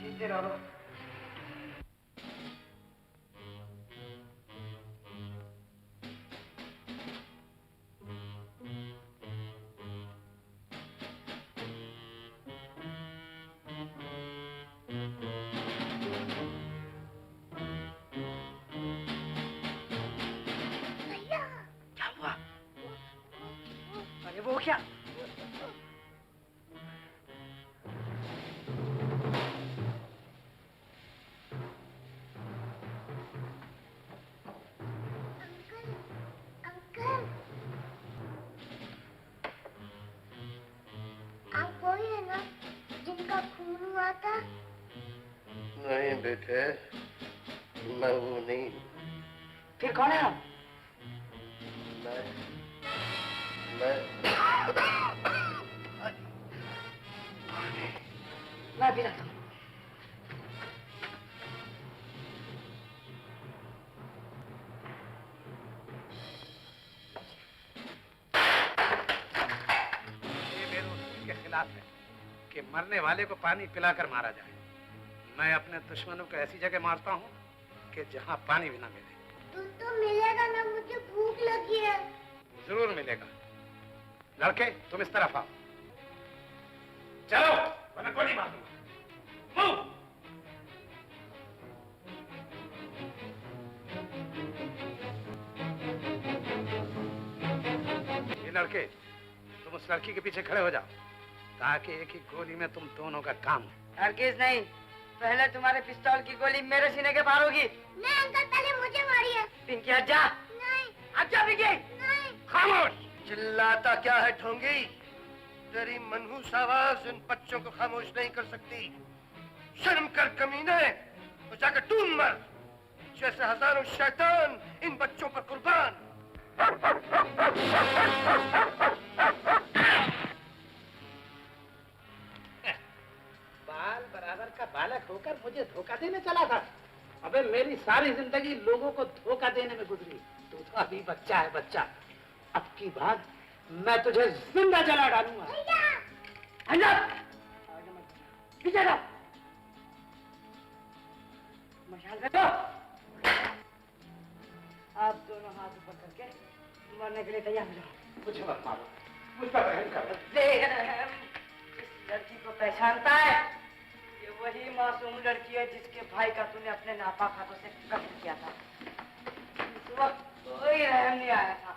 जीते रहो। वो क्या? अंकल, आप वही है ना जिनका खून हुआ था? नहीं बेटे, मैं वो नहीं। फिर कौन है आप? मैं भी रहता हूँ। ये मेरे उसूल के खिलाफ है कि मरने वाले को पानी पिलाकर मारा जाए। मैं अपने दुश्मनों को ऐसी जगह मारता हूँ कि जहाँ पानी भी ना मिले। दूध तो मिलेगा ना, मुझे भूख लगी है। जरूर मिलेगा। लड़के तुम इस तरफ आओ। चलो वरना गोली मार दूंगा। मूव। ये लड़के तुम उस लड़की के पीछे खड़े हो जाओ ताकि एक ही गोली में तुम दोनों का काम हो। हरगिज नहीं, पहले तुम्हारे पिस्तौल की गोली मेरे सीने के पार होगी। नहीं अंकल, पहले मुझे मारिए। पिंकी हट जा। नहीं। हट जा पिंकी। नहीं। खामोश। चिल्लाता क्या है ढोंगी? तेरी मनहूस आवाज इन बच्चों को खामोश नहीं कर सकती। शर्म कर कमीने, तो जाकर तुम मर। जैसे हजारों शैतान इन बच्चों पर कुर्बान। बाल बराबर का बालक होकर मुझे धोखा देने चला था। अबे मेरी सारी जिंदगी लोगों को धोखा देने में गुजरी। तू तो अभी बच्चा है बच्चा। अब की बात मैं तुझे जिंदा जला डालूंगा। पीछे जाओ। मशाल रखो। आप दोनों हाथ ऊपर करके मरने के लिए तैयार हो जाओ। मुझे मत मारो, मुझ पर रहम कर। इस लड़की को पहचानता है? ये वही मासूम लड़की है जिसके भाई का तूने अपने नापाक हाथों से कत्ल किया था। इस वक्त कोई रहम नहीं आया था,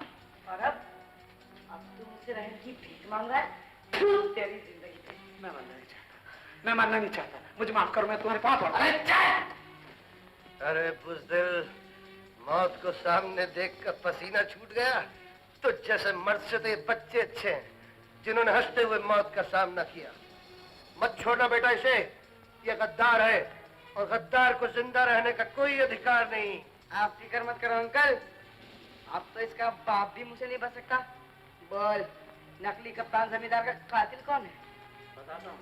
और अब तू मुझसे रहम की भीख मांग रहा है। तेरी जिंदगी पे मैं मरना नहीं चाहता, मैं मरना नहीं चाहता। मुझे माफ करो, मैं तुम्हारे पाँव पड़। अरे बुज़दिल, मौत को सामने देखकर पसीना छूट गया। तो जैसे मर्द से तो ये बच्चे अच्छे हैं जिन्होंने हंसते हुए मौत का सामना किया। मत छोड़ना बेटा इसे, ये गद्दार है और गद्दार को जिंदा रहने का कोई अधिकार नहीं। आप फिक्र मत करो अंकल, अब तो इसका बाप भी मुझसे नहीं बच सकता। बोल, नकली कप्तान जमींदार का कातिल कौन है? बताता हूँ।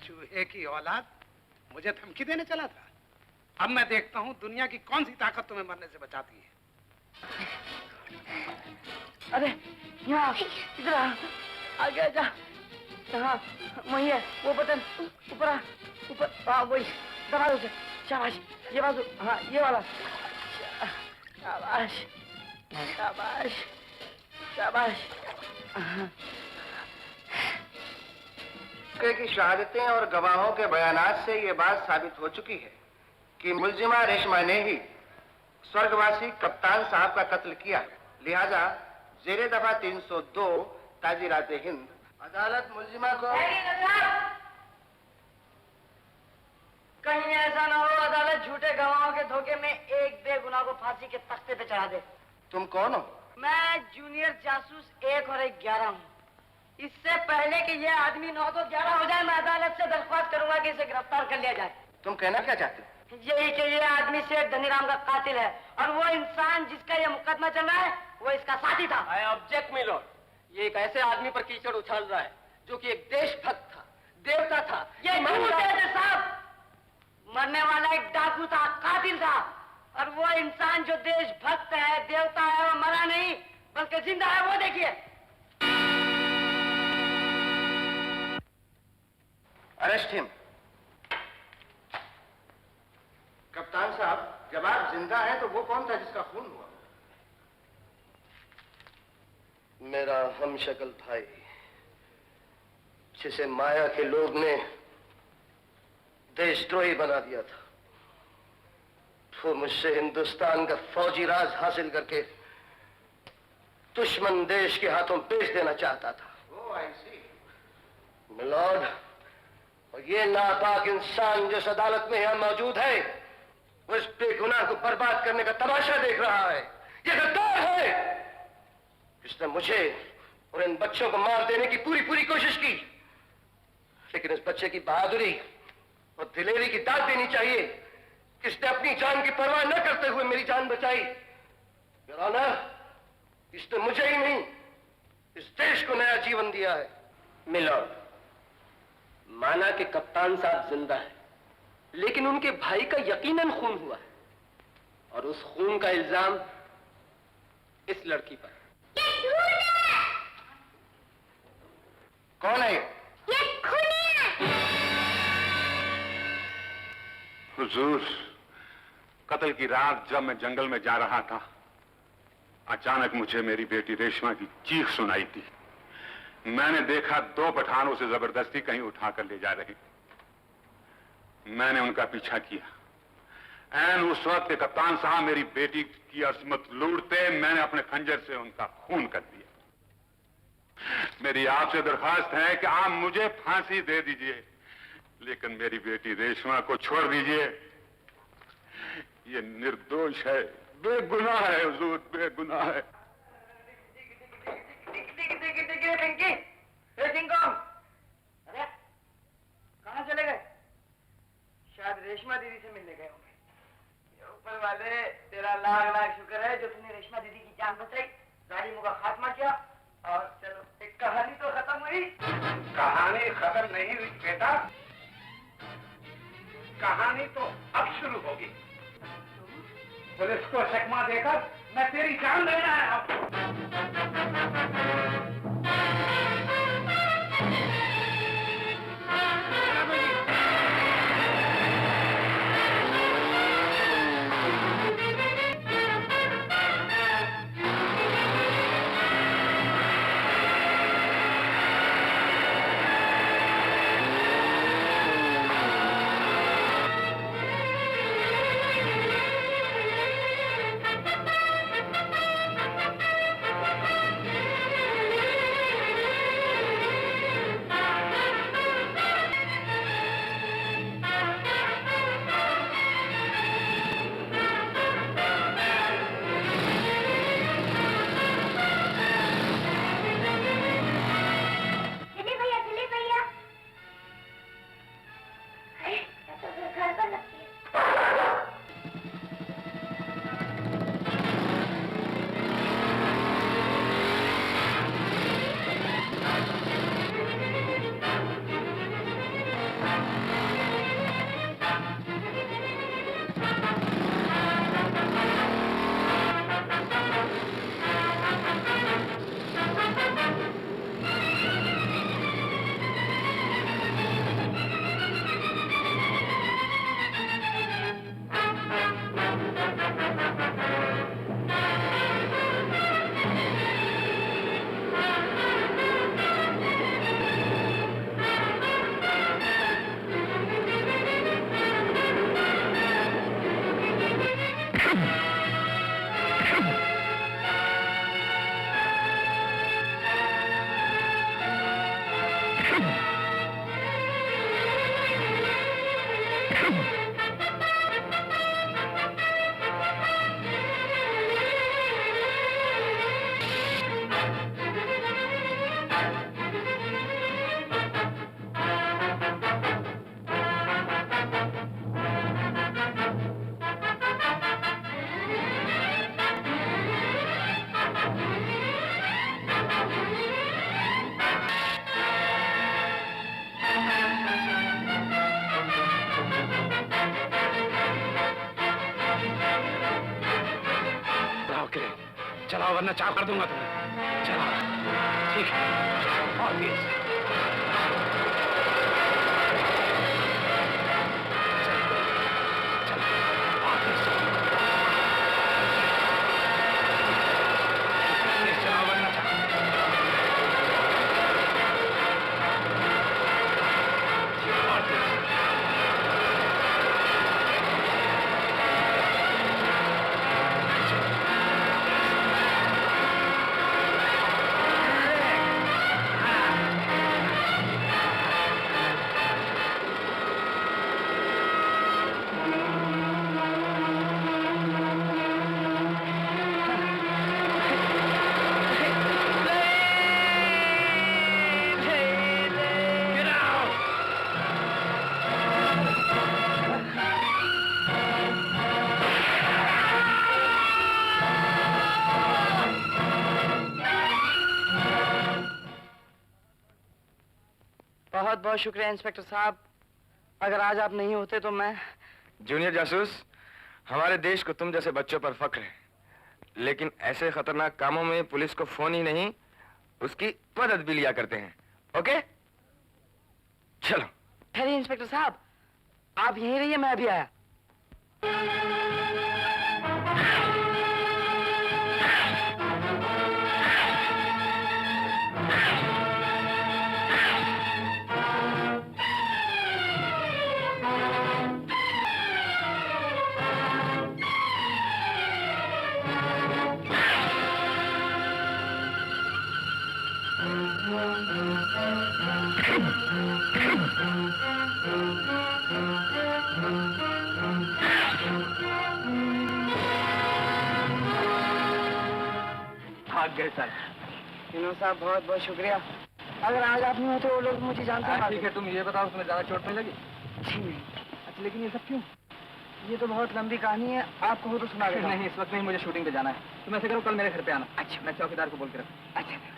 चूहे की औलाद मुझे धमकी देने चला था। अब मैं देखता हूँ दुनिया की कौन सी ताकत तुम्हें मरने से बचाती है। अरे यहाँ इधर आगे जा। हाँ वही है, वो बटन ऊपर आ, ऊपर। हाँ वही, दबा दो उसे। शाबाश, ये बाजू। हाँ ये वाला। शाबाश शाबाश शाबाश। की शहादतें और गवाहों के बयानात से ये बात साबित हो चुकी है कि मुलजिमा रेशमा ने ही स्वर्गवासी कप्तान साहब का कत्ल किया। लिहाजा जेरे दफा 302 ताजीरात हिंद अदालत मुलजिमा को। कहीं ऐसा ना हो अदालत झूठे गवाहों के धोखे में एक बेगुनाह को फांसी के तख्ते पे चढ़ा दे। तुम कौन हो? मैं जूनियर जासूस 1 और 11 हूँ। इससे पहले कि ये आदमी 9 तो 11 हो जाए, मैं अदालत से दरख्वास्त करूंगा कि इसे गिरफ्तार कर लिया जाए। तुम कहना क्या चाहते हो? यही कि ये आदमी सेठ धनीराम का कातिल है और वो इंसान जिसका ये मुकदमा चल रहा है वो इसका साथी था। आई ऑब्जेक्ट माय लॉर्ड, ये एक ऐसे आदमी पर कीचड़ उछाल रहा है जो कि एक देशभक्त था, देवता था। ये झूठ है जज साहब, मरने वाला एक डाकू था, कातिल था, और वो इंसान जो देशभक्त है, देवता है, वो मरा नहीं बल्कि जिंदा है। वो देखिए। Arrest him. कप्तान साहब, जब आप जिंदा हैं तो वो कौन था जिसका खून हुआ? मेरा हमशक्ल भाई, जिसे माया के लोग ने देशद्रोही बना दिया था। वो मुझसे हिंदुस्तान का फौजी राज हासिल करके दुश्मन देश के हाथों बेच देना चाहता था। मिलॉर्ड, और ये नापाक इंसान जिस अदालत में यहां मौजूद है, वो इस बेगुनाह को बर्बाद करने का तमाशा देख रहा है। ये गद्दार है। इसने मुझे और इन बच्चों को मार देने की पूरी कोशिश की, लेकिन इस बच्चे की बहादुरी और दिलेरी की दाद देनी चाहिए। इसने अपनी जान की परवाह न करते हुए मेरी जान बचाई। योर ऑनर, इसने मुझे ही नहीं, इस देश को नया जीवन दिया है। मिलॉर्ड, माना कि कप्तान साहब जिंदा है, लेकिन उनके भाई का यकीनन खून हुआ है, और उस खून का इल्जाम इस लड़की पर। कौन है ये? हुजूर, कत्ल की रात जब मैं जंगल में जा रहा था, अचानक मुझे मेरी बेटी रेशमा की चीख सुनाई थी। मैंने देखा 2 पठान उसे जबरदस्ती कहीं उठाकर ले जा रहे। मैंने उनका पीछा किया। ऐन उस वक्त कप्तान साहब मेरी बेटी की असमत लूटते, मैंने अपने खंजर से उनका खून कर दिया। मेरी आपसे दरखास्त है कि आप मुझे फांसी दे दीजिए, लेकिन मेरी बेटी रेशमा को छोड़ दीजिए। ये निर्दोष है, बेगुनाह है हुजूर, बेगुनाह है। अरे कहाँ चले गए? शायद रेशमा दीदी से मिलने गए होंगे। ऊपर वाले तेरा लाख लाख शुक्र है जो तूने रेशमा दीदी की जान बचाई, जालिमों का खात्मा किया, और चलो एक कहानी तो खत्म हुई। कहानी खत्म नहीं हुई बेटा, कहानी तो अब शुरू होगी। पुलिस को चकमा देकर मैं तेरी जान लेना है। ओके, चलाओ वरना चाव कर दूंगा तुम्हें। चलाओ। ठीक है, और तेज। बहुत बहुत शुक्रिया इंस्पेक्टर साहब। अगर आज आप नहीं होते तो मैं। जूनियर जासूस, हमारे देश को तुम जैसे बच्चों पर फक्र है, लेकिन ऐसे खतरनाक कामों में पुलिस को फोन ही नहीं, उसकी मदद भी लिया करते हैं। ओके, चलो। ठहरिए इंस्पेक्टर साहब, आप यहीं रहिए, मैं अभी आया। भाग गए सर। विनोद साहब बहुत बहुत शुक्रिया। अगर आज आप नहीं होते वो लोग मुझे जानते हैं। ठीक है, तुम ये बताओ तुम्हें ज्यादा चोट नहीं लगी? जी नहीं। अच्छा, लेकिन ये सब क्यों? ये तो बहुत लंबी कहानी है, आपको हो तो सुना देता हूं। नहीं, इस वक्त नहीं, मुझे शूटिंग पे जाना है। तुम ऐसे करो, कल मेरे घर पे आना। अच्छा। मैं चौकीदार को बोल के रखूं। अच्छा।